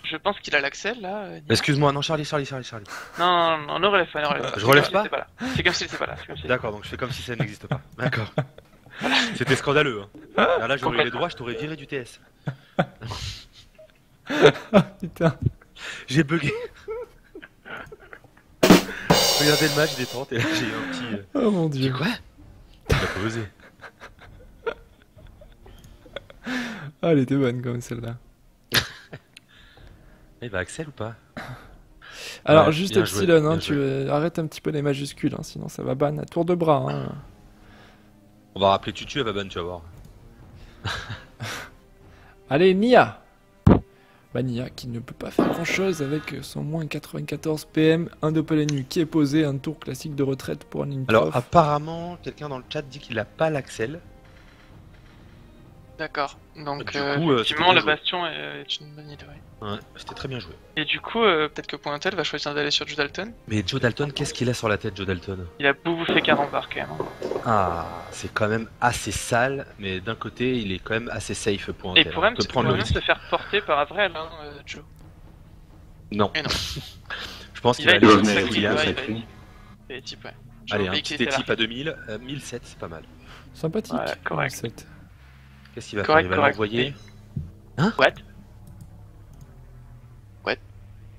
Speaker 2: Je pense qu'il a l'Axel là. Nina.
Speaker 3: Excuse-moi, non Charlie.
Speaker 2: Non, ne relève pas, ne relève pas.
Speaker 3: Je relève
Speaker 2: C'est comme s'il
Speaker 3: pas
Speaker 2: était là. C'est comme s'il était pas là. c'est comme s'il était
Speaker 3: D'accord, donc je fais comme si ça n'existe pas. D'accord. C'était scandaleux. Hein. Alors là, j'aurais eu les droits, je t'aurais viré du TS.
Speaker 1: Putain.
Speaker 3: J'ai bugué. Regardez le match détente et là j'ai eu un petit.
Speaker 1: Oh mon
Speaker 3: J'ai
Speaker 1: dieu.
Speaker 3: quoi? Il a pas osé.
Speaker 1: Ah, elle était bonne comme celle-là.
Speaker 3: Il va Axel ou pas?
Speaker 1: Alors,
Speaker 3: Ouais,
Speaker 1: juste
Speaker 3: bien joué,
Speaker 1: Epsilon, hein,
Speaker 3: bien
Speaker 1: tu arrêtes un petit peu les majuscules, hein, sinon ça va ban à tour de bras. Hein.
Speaker 3: On va rappeler Tutu, elle va ban, tu vas voir.
Speaker 1: Allez, Nia. Bah, Nia qui ne peut pas faire grand chose avec son moins 94 PM, un doppelenu qui est posé, un tour classique de retraite pour un ligne
Speaker 3: Alors
Speaker 1: prof.
Speaker 3: apparemment, quelqu'un dans le chat dit qu'il a pas l'Axel.
Speaker 2: D'accord. Donc,
Speaker 3: Du coup,
Speaker 2: effectivement,
Speaker 3: c'était
Speaker 2: le
Speaker 3: bien
Speaker 2: bastion est une bonne idée, ouais.
Speaker 3: Ouais, c'était très bien joué.
Speaker 2: Et du coup, peut-être que Pointel va choisir d'aller sur Joe Dalton.
Speaker 3: Mais Joe Dalton, qu'est-ce qu'il a sur la tête, Joe Dalton?
Speaker 2: Il a beaucoup fait 40 barres quand même. Hein.
Speaker 3: Ah, c'est quand même assez sale, mais d'un côté, il est quand même assez safe pour un
Speaker 2: Et
Speaker 3: tel,
Speaker 2: pour
Speaker 3: hein.
Speaker 2: même,
Speaker 3: On peut prendre le
Speaker 2: se
Speaker 3: risque.
Speaker 2: faire porter par Avril, hein, Joe.
Speaker 3: Non.
Speaker 2: Et non.
Speaker 3: Je pense qu'il
Speaker 2: Il
Speaker 3: va
Speaker 2: va
Speaker 3: aller
Speaker 2: être
Speaker 3: sur
Speaker 2: sacré,
Speaker 3: Williams.
Speaker 2: ouais,
Speaker 5: sacré.
Speaker 2: Et type, ouais. J'ai
Speaker 3: Allez, un
Speaker 2: oublié
Speaker 3: petit
Speaker 2: qu'il était
Speaker 3: type
Speaker 2: là.
Speaker 3: à 2000, 1007, c'est pas mal.
Speaker 1: Sympathique.
Speaker 2: Voilà, correct.
Speaker 1: 7.
Speaker 3: Qu'est-ce qu'il va
Speaker 2: Correct,
Speaker 3: faire? Il va
Speaker 2: correct.
Speaker 3: l'envoyer.
Speaker 2: What?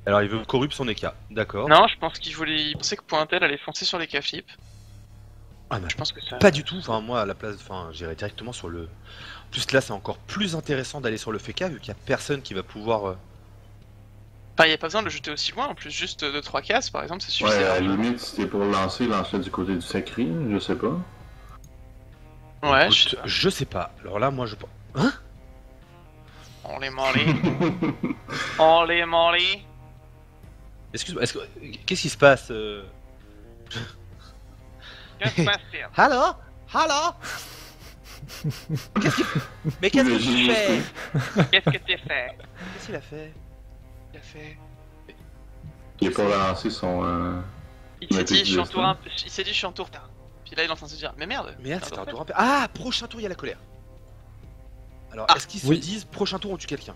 Speaker 3: Alors, il veut corrupt son EK, d'accord.
Speaker 2: Non, je pense il pensait que Pointel allait foncer sur les K-flip.
Speaker 3: Ah, mais
Speaker 2: Je pense que ça...
Speaker 3: pas du tout, enfin moi à la place, enfin j'irai directement sur le... En plus là c'est encore plus intéressant d'aller sur le FK vu qu'il y a personne qui va pouvoir...
Speaker 2: Enfin, y a pas besoin de le jeter aussi loin, en plus, juste 2-3 cases, par exemple, ça suffit.
Speaker 5: Ouais, à la limite, si t'es pour lancer du côté du sacré, je sais pas.
Speaker 2: Ouais,
Speaker 3: Écoute,
Speaker 2: je sais pas.
Speaker 3: je sais pas, alors là moi je... Hein?
Speaker 2: On les mollet. On les mollet.
Speaker 3: Excuse-moi, qu'est-ce qui se passe
Speaker 2: Qu'est-ce qui se passe-t-il?
Speaker 3: Allô? Allô? Mais qu'est-ce que tu fais?
Speaker 2: Qu'est-ce que t'es fait?
Speaker 3: Qu'est-ce qu'il a fait?
Speaker 2: Il a fait...
Speaker 5: Il est pour lancer son.
Speaker 2: Il s'est
Speaker 5: Mais
Speaker 2: dit,
Speaker 5: t'es
Speaker 2: je suis en
Speaker 5: juste,
Speaker 2: tour
Speaker 5: hein.
Speaker 2: un peu... Il s'est dit, je suis en tour tard. Puis là, il est en train de se dire, mais merde.
Speaker 3: Merde,
Speaker 2: c'est
Speaker 3: c'était un
Speaker 2: tour
Speaker 3: tour
Speaker 2: fait.
Speaker 3: un peu... Ah, prochain tour il y a la colère. Alors,
Speaker 2: Ah,
Speaker 3: est-ce qu'ils se
Speaker 1: oui.
Speaker 3: disent prochain tour on tue quelqu'un?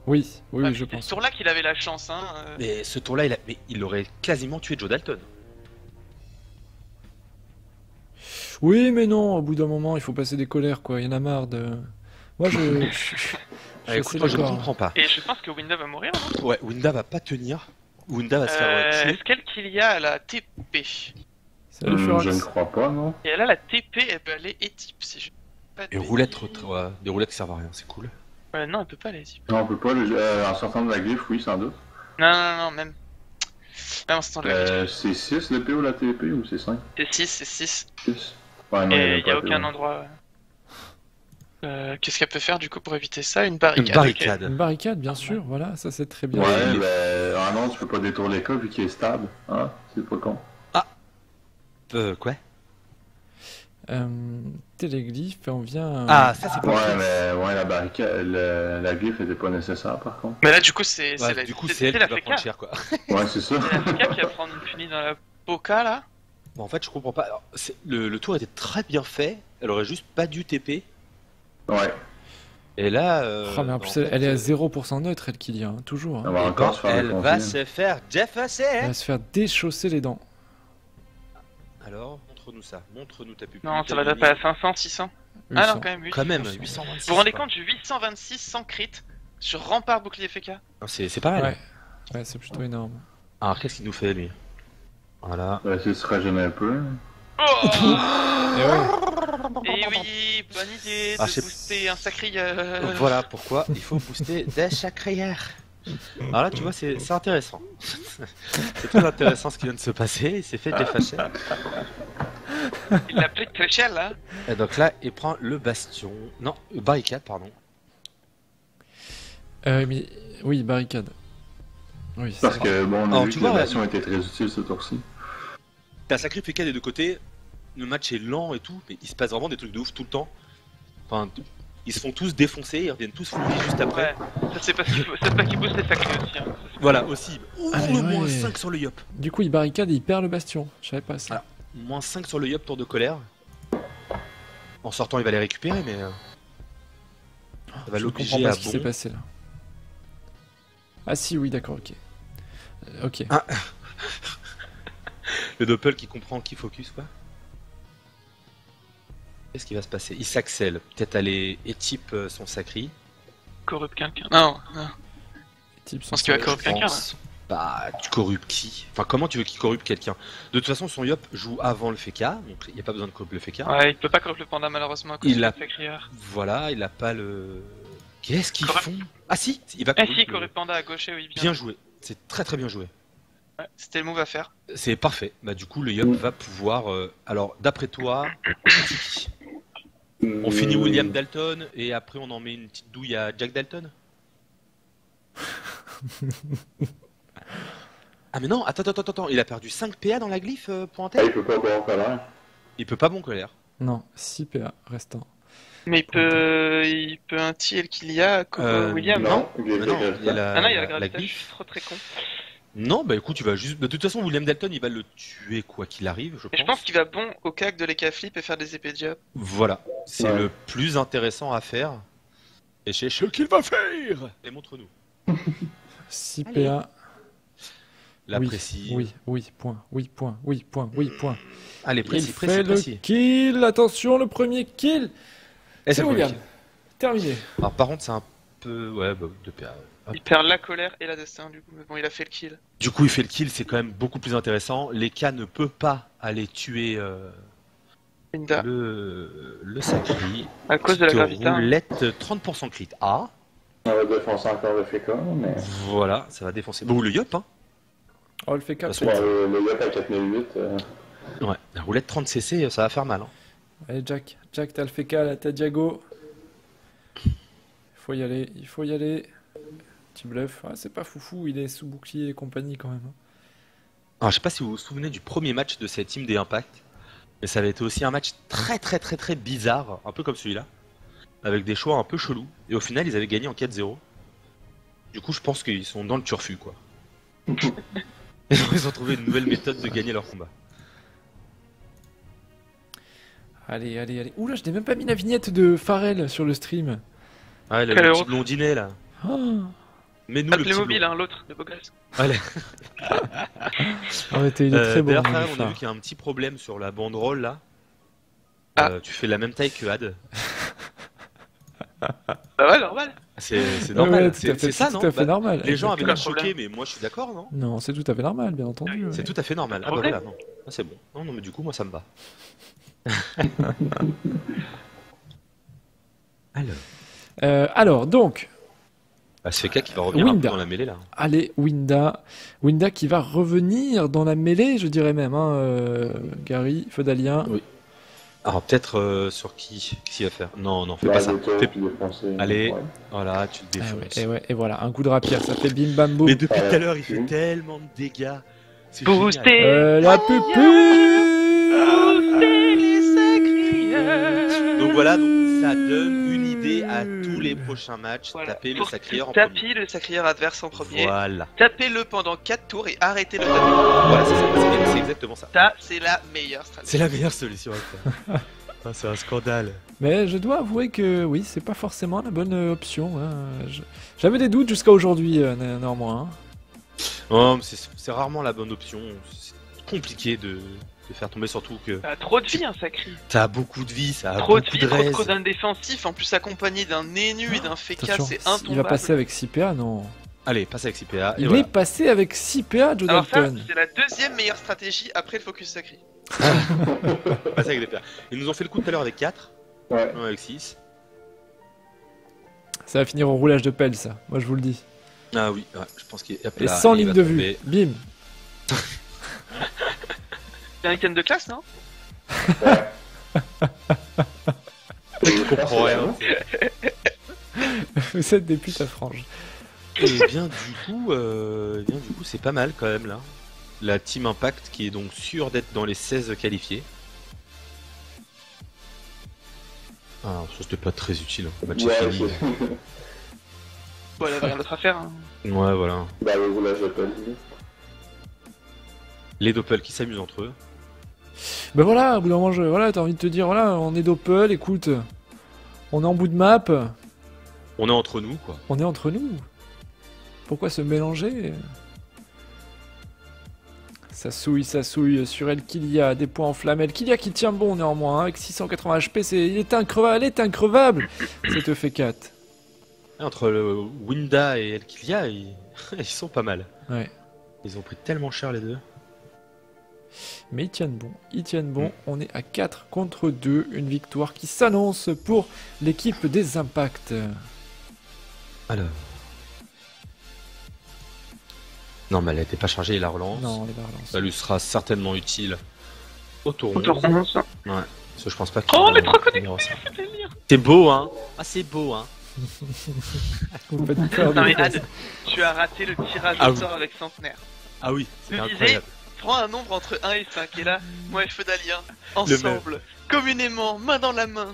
Speaker 1: Oui, oui,
Speaker 2: Ouais,
Speaker 1: oui, je
Speaker 2: c'est
Speaker 1: pense.
Speaker 2: ce tour-là qu'il avait la chance, hein.
Speaker 3: Mais ce tour-là, il aurait quasiment tué Joe Dalton.
Speaker 1: Oui, mais non, au bout d'un moment, il faut passer des colères, quoi. Il y en a marre de. Moi, je suis
Speaker 3: Ah, écoute,
Speaker 1: assez
Speaker 3: moi je ne
Speaker 1: d'accord.
Speaker 3: comprends pas.
Speaker 2: Et je pense que Winda va mourir, non?
Speaker 3: Ouais, Winda va pas tenir. Winda va se faire tuer.
Speaker 2: Est-ce qu'elle qu'il y a à la TP?
Speaker 1: Salut,
Speaker 5: Je
Speaker 1: Furax.
Speaker 5: ne crois pas, non.
Speaker 2: Et elle a la TP, elle peut aller étype, si je... Pas de
Speaker 3: Et
Speaker 2: bêtises.
Speaker 3: roulettes, ouais, des roulettes qui servent à rien, c'est cool.
Speaker 2: Non, elle peut pas aller étype.
Speaker 5: Non, on peut pas. En sortant de la glyphe, oui, sans doute.
Speaker 2: Non, même. Même en sortant de la grille.
Speaker 5: C'est 6 le PO, la TP, ou c'est 5?
Speaker 2: C'est 6, c'est 6.
Speaker 5: 6. Ouais, non,
Speaker 2: Et il y a
Speaker 5: pas
Speaker 2: aucun
Speaker 5: PO.
Speaker 2: endroit... Qu'est-ce qu'elle peut faire, du coup, pour éviter ça? Une barricade.
Speaker 3: Une barricade.
Speaker 1: Une barricade, bien sûr, voilà, ça c'est très bien.
Speaker 5: Ouais,
Speaker 3: les-
Speaker 5: ah non, tu peux pas détourner les cas vu qu'il est stable. Ah, c'est pas con.
Speaker 3: Quoi?
Speaker 1: Téléglyphe, on vient.
Speaker 3: Ah, ça c'est pas
Speaker 5: Ouais,
Speaker 3: cool.
Speaker 5: mais ouais, la barricade, la glyphe était pas nécessaire par contre.
Speaker 2: Mais là, du coup, c'est
Speaker 3: Ouais,
Speaker 2: la...
Speaker 3: du coup, c'est elle qui
Speaker 2: la
Speaker 3: va
Speaker 2: FK.
Speaker 3: prendre cher, quoi.
Speaker 5: Ouais, c'est ça.
Speaker 2: C'est la FK qui va prendre une punie dans la Poca, là.
Speaker 3: Bon, en fait, je comprends pas. Alors, le tour était très bien fait. Elle aurait juste pas dû TP.
Speaker 5: Ouais,
Speaker 3: Et là.
Speaker 1: Oh, mais en plus,
Speaker 3: fait,
Speaker 1: elle est à 0% neutre, elle, Kylian, hein, toujours.
Speaker 5: on
Speaker 1: Hein.
Speaker 5: va
Speaker 3: et
Speaker 5: encore
Speaker 3: ben,
Speaker 5: se faire
Speaker 3: elle
Speaker 5: le
Speaker 3: va
Speaker 5: conflit.
Speaker 3: se faire défacer.
Speaker 1: Elle va se faire déchausser les dents.
Speaker 3: Alors, montre-nous ça. Montre-nous ta pupille.
Speaker 2: Non, ça
Speaker 3: ta
Speaker 2: va taper
Speaker 3: mimine.
Speaker 2: à 500, 600.
Speaker 1: 800.
Speaker 2: Ah non, quand même, 800.
Speaker 3: Quand même,
Speaker 1: 800.
Speaker 3: 826.
Speaker 2: Vous vous rendez
Speaker 3: quoi.
Speaker 2: compte du 826 sans crit sur rempart bouclier FK?
Speaker 3: Non, c'est pas mal.
Speaker 1: Ouais, ouais, c'est plutôt énorme.
Speaker 3: Alors, qu'est-ce qu'il nous fait, lui? Voilà.
Speaker 5: On va essayer de se rajeunir un peu.
Speaker 2: Oh
Speaker 1: Et ouais,
Speaker 2: Et oui, bonne idée de
Speaker 3: Ah, c'est-
Speaker 2: booster un sacré...
Speaker 3: Voilà pourquoi il faut booster des chacrières. Alors là, tu vois, c'est intéressant. C'est très intéressant ce qui vient de se passer. Il s'est fait défacer.
Speaker 2: Il l'a pris de Cléchel, là.
Speaker 3: Et donc là, il prend le bastion. Non, barricade, pardon.
Speaker 1: mais oui, barricade. Oui, c'est
Speaker 5: Parce
Speaker 1: vrai.
Speaker 5: que bon, on a
Speaker 3: Alors,
Speaker 5: vu
Speaker 3: tu
Speaker 5: que la
Speaker 3: vois,
Speaker 5: version était très utile ce tour-ci.
Speaker 3: T'as sacré PK des deux côtés. Le match est lent et tout, mais il se passe vraiment des trucs de ouf tout le temps. Enfin, ils se font tous défoncer, ils reviennent tous fouiller juste après.
Speaker 2: Ouais, ça c'est parce qu'il booste les sacrés aussi. Hein.
Speaker 3: Voilà, aussi. Ouh,
Speaker 1: Ah,
Speaker 3: le
Speaker 1: mais
Speaker 3: moins
Speaker 1: ouais.
Speaker 3: 5 sur le Yop.
Speaker 1: Du coup, il barricade et il perd le bastion. Je savais pas ça.
Speaker 3: Ah. Moins 5 sur le Yop, tour de colère. En sortant, il va les récupérer, mais. Ça va
Speaker 1: Je ne
Speaker 3: l'obliger
Speaker 1: comprends pas
Speaker 3: à
Speaker 1: ce qui s'est
Speaker 3: bon.
Speaker 1: passé là. Ah si, oui, d'accord, ok. Ok.
Speaker 3: Le Doppel qui comprend qui focus, quoi. Qu'est-ce qui va se passer? Il s'accèle. Peut-être aller étype son sacri.
Speaker 2: Corrupt quelqu'un. Non.
Speaker 1: Type
Speaker 2: pense qu'il va corrupt quelqu'un,
Speaker 3: Bah, tu corruptes qui? Enfin, comment tu veux qu'il corrupte quelqu'un? De toute façon, son Yop joue avant le FK, donc il n'y a pas besoin de corrupt le FK.
Speaker 2: Ouais, il peut pas corrupt le panda malheureusement à cause
Speaker 3: Il
Speaker 2: de
Speaker 3: a-
Speaker 2: la sacrière.
Speaker 3: Voilà, il a pas le. Qu'est-ce qu'ils
Speaker 2: Corrupt.
Speaker 3: font? Ah si, il va
Speaker 2: Ah
Speaker 3: corrupt
Speaker 2: si,
Speaker 3: le-
Speaker 2: corrupt panda à gauche, oui, bien.
Speaker 3: Bien joué. C'est très très bien joué.
Speaker 2: Ouais, c'était le move à faire.
Speaker 3: C'est parfait. Bah du coup, le Yop va pouvoir. Alors, d'après toi, on finit William Dalton et après on en met une petite douille à Jack Dalton. Ah mais non, attends, il a perdu 5 PA dans la glyphe pour un
Speaker 5: Ah,
Speaker 3: tel.
Speaker 5: il peut pas boire en colère.
Speaker 3: Il peut pas bon colère.
Speaker 1: Non, 6 PA restant.
Speaker 2: Mais il peut un tiel qu'il y a William, non?
Speaker 5: Non, il est
Speaker 3: Mais non, il y a
Speaker 2: Ah non, il y a la
Speaker 3: la
Speaker 2: gravité, je
Speaker 3: glyphe.
Speaker 2: suis trop très con.
Speaker 3: Non, bah écoute, tu vas juste. Bah, de toute façon, William Dalton, il va le tuer quoi qu'il arrive, je
Speaker 2: Et je pense qu'il va bon au cac de l'Eka Flip et faire des épées de diable.
Speaker 3: Voilà, c'est
Speaker 5: Ouais.
Speaker 3: le plus intéressant à faire. Et c'est ce qu'il va faire. Et montre-nous.
Speaker 1: 6 PA.
Speaker 3: La
Speaker 1: oui,
Speaker 3: précise.
Speaker 1: oui, point, oui, point, oui, point, oui, point.
Speaker 3: Allez,
Speaker 1: Il
Speaker 3: précis,
Speaker 1: fait
Speaker 3: précis,
Speaker 1: le
Speaker 3: précis.
Speaker 1: kill, attention, le premier kill.
Speaker 3: Et
Speaker 1: C'est
Speaker 3: le
Speaker 1: William.
Speaker 3: premier.
Speaker 1: Terminé.
Speaker 3: Alors par contre, c'est un peu. Ouais, bah, de PA. Hop.
Speaker 2: Il perd la colère et la destin du coup, mais bon, il a fait le kill.
Speaker 3: Du coup, il fait le kill, c'est quand même beaucoup plus intéressant. Leka ne peut pas aller tuer
Speaker 2: Linda,
Speaker 3: le Sakri.
Speaker 2: à cause de la
Speaker 3: Petite
Speaker 2: gravité.
Speaker 3: roulette 30% crit. Ah,
Speaker 5: On va défoncer encore le FK, mais.
Speaker 3: voilà, ça va défoncer. Bon, le Yop, hein.
Speaker 1: Oh, le fait 4.
Speaker 3: De toute
Speaker 5: Bon,
Speaker 3: façon,
Speaker 5: le Yop à 4008.
Speaker 3: Ouais, la roulette 30 CC, ça va faire mal. Hein.
Speaker 1: Allez, Jack, t'as le FK, là, t'as Diago. Il faut y aller, Petit bluff. Ah, c'est pas foufou, il est sous bouclier et compagnie quand même.
Speaker 3: Alors, je sais pas si vous vous souvenez du premier match de cette team des Impact, mais ça avait été aussi un match très bizarre, un peu comme celui-là, avec des choix un peu chelous. Et au final, ils avaient gagné en 4-0. Du coup, je pense qu'ils sont dans le turfu, quoi. Et donc, ils ont trouvé une nouvelle méthode de gagner leur combat.
Speaker 1: Allez. Oula, je n'ai même pas mis la vignette de Pharrell sur le stream.
Speaker 3: Ah, le
Speaker 2: Quel
Speaker 3: petit
Speaker 2: héros.
Speaker 3: blondinet, là.
Speaker 1: Oh,
Speaker 3: Mais nous,
Speaker 2: Pas
Speaker 3: le
Speaker 2: de
Speaker 3: petit
Speaker 2: Playmobil,
Speaker 3: blond.
Speaker 2: hein, l'autre, le beau gosse.
Speaker 3: Allez.
Speaker 1: arrêtez, il est très beau.
Speaker 3: D'ailleurs,
Speaker 1: hein,
Speaker 3: Pharrell,
Speaker 1: le
Speaker 3: on a
Speaker 1: phare.
Speaker 3: vu qu'il y a un petit problème sur la banderole, là.
Speaker 2: Ah.
Speaker 3: Tu fais la même taille que Had.
Speaker 2: Bah ouais, normal.
Speaker 3: C'est
Speaker 1: Ouais,
Speaker 3: normal.
Speaker 1: ouais, tout à fait,
Speaker 3: C'est ça,
Speaker 1: tout
Speaker 3: non
Speaker 1: à fait
Speaker 3: Bah,
Speaker 1: normal.
Speaker 3: Les gens avaient
Speaker 2: Quel
Speaker 3: l'air
Speaker 2: problème.
Speaker 3: choqués, mais moi, je suis d'accord, non
Speaker 1: Non, c'est tout à fait normal, bien entendu. ouais.
Speaker 3: C'est tout à fait normal. Ah bah
Speaker 2: Problème.
Speaker 3: voilà, non. Ah, c'est bon. Non, mais du coup, moi, ça me va.
Speaker 1: Alors, donc,
Speaker 3: Bah, c'est Feka qui va revenir un peu
Speaker 1: Winda.
Speaker 3: dans la mêlée, là.
Speaker 1: allez, Winda. Winda qui va revenir dans la mêlée, je dirais même. Hein, Gary, Feudalien.
Speaker 3: Oui. Alors, peut-être sur qui va faire Non, fais
Speaker 5: Bah,
Speaker 3: pas ça.
Speaker 5: des tours,
Speaker 3: Fais-
Speaker 5: puis défoncer.
Speaker 3: Allez.
Speaker 5: Ouais.
Speaker 3: Voilà, tu te
Speaker 1: Eh
Speaker 3: défonces.
Speaker 1: ouais, et voilà, un coup de rapière, ça fait bim bam boum.
Speaker 3: Mais depuis tout à
Speaker 5: Ouais.
Speaker 3: l'heure, il fait tellement de dégâts. C'est
Speaker 2: Boosté.
Speaker 3: génial.
Speaker 1: La pupu.
Speaker 3: Donc voilà, donc ça donne une idée à tous les prochains matchs.
Speaker 2: Voilà.
Speaker 3: Tapez le
Speaker 2: Pour
Speaker 3: sacrieur en premier.
Speaker 2: Tapez le sacrière adverse en premier.
Speaker 3: Voilà.
Speaker 2: Tapez-le pendant 4 tours et arrêtez le taper.
Speaker 3: Voilà, c'est exactement ça.
Speaker 2: Ça, c'est la meilleure stratégie.
Speaker 3: C'est la meilleure solution à faire. Ah, c'est un scandale.
Speaker 1: Mais je dois avouer que oui, c'est pas forcément la bonne option. Hein. J'avais des doutes jusqu'à aujourd'hui, néanmoins. Hein.
Speaker 3: Non, mais c'est rarement la bonne option. C'est compliqué de faire tomber, surtout que
Speaker 2: T'as trop de vie, un sacré.
Speaker 3: t'as beaucoup de vie, ça a
Speaker 2: Trop de
Speaker 3: beaucoup
Speaker 2: vie,
Speaker 3: de
Speaker 2: trop de
Speaker 3: raise.
Speaker 2: cooldown défensif, en plus accompagné d'un Nénu et d'un Feka,
Speaker 1: Attention,
Speaker 2: c'est
Speaker 1: il
Speaker 2: intombable.
Speaker 1: va passer avec 6 PA, non.
Speaker 3: Allez, passe avec CPA. Et
Speaker 1: Il
Speaker 3: voilà.
Speaker 1: est passé avec 6 PA, Joe
Speaker 2: Alors ça,
Speaker 1: Dalton.
Speaker 2: c'est la deuxième meilleure stratégie après le focus sacré.
Speaker 3: Passe avec des PA. Ils nous ont fait le coup tout à l'heure avec 4,
Speaker 5: Ouais.
Speaker 3: non avec 6.
Speaker 1: Ça va finir au roulage de pelle, ça. Moi, je vous le dis.
Speaker 3: Ah oui, ouais, je pense qu'il est. hop
Speaker 1: Et
Speaker 3: là,
Speaker 1: sans
Speaker 3: il
Speaker 1: ligne
Speaker 3: va
Speaker 1: de
Speaker 3: tomber.
Speaker 1: vue. Bim.
Speaker 2: C'est un item de classe, non?
Speaker 3: Je comprends rien.
Speaker 1: Vous êtes des putes à franges.
Speaker 3: Et bien du coup, c'est pas mal quand même là. La Team Impact qui est donc sûre d'être dans les 16 qualifiés. Ah, ça c'était pas très utile. Le match
Speaker 5: Ouais,
Speaker 3: est fini.
Speaker 2: Bon, elle avait rien d'autre à faire. Hein.
Speaker 3: Ouais, voilà.
Speaker 5: Bah, le roulage de pelle.
Speaker 3: Les Doppel qui s'amusent entre eux.
Speaker 1: Ben voilà, au bout d'un moment, voilà, t'as envie de te dire, voilà, on est Doppel, écoute, on est en bout de map,
Speaker 3: On est entre nous quoi.
Speaker 1: on est entre nous. Pourquoi se mélanger? Ça souille sur Elkilia, des points enflammés. Elkilia qui tient bon néanmoins, hein, avec 680 HP, il est increvable, cette F4.
Speaker 3: Et entre le Winda et Elkilia, ils sont pas mal.
Speaker 1: Ouais.
Speaker 3: Ils ont pris tellement cher les deux.
Speaker 1: Mais ils tiennent bon, on est à 4 contre 2, une victoire qui s'annonce pour l'équipe des Impacts.
Speaker 3: Alors. Non mais elle n'était pas chargée, la relance.
Speaker 1: Non, les relances.
Speaker 3: Ça lui sera certainement utile au tour 11.
Speaker 2: Autour 11.
Speaker 3: Ouais. Parce que je pense pas
Speaker 2: Oh, mais
Speaker 3: va
Speaker 2: trop connecté,
Speaker 3: finir ça.
Speaker 2: c'est délire.
Speaker 3: C'est beau hein. Ah c'est beau hein.
Speaker 1: Vous me faites peur de
Speaker 2: Non mais
Speaker 1: faire
Speaker 2: Ad, tu as raté le tirage
Speaker 3: Ah
Speaker 2: au
Speaker 3: oui.
Speaker 2: sort avec Centenaire.
Speaker 3: Ah oui, c'est
Speaker 2: Je
Speaker 3: incroyable.
Speaker 2: Prends un nombre entre 1 et 5 et là, moi et Feudalien, ensemble, communément, main dans la main,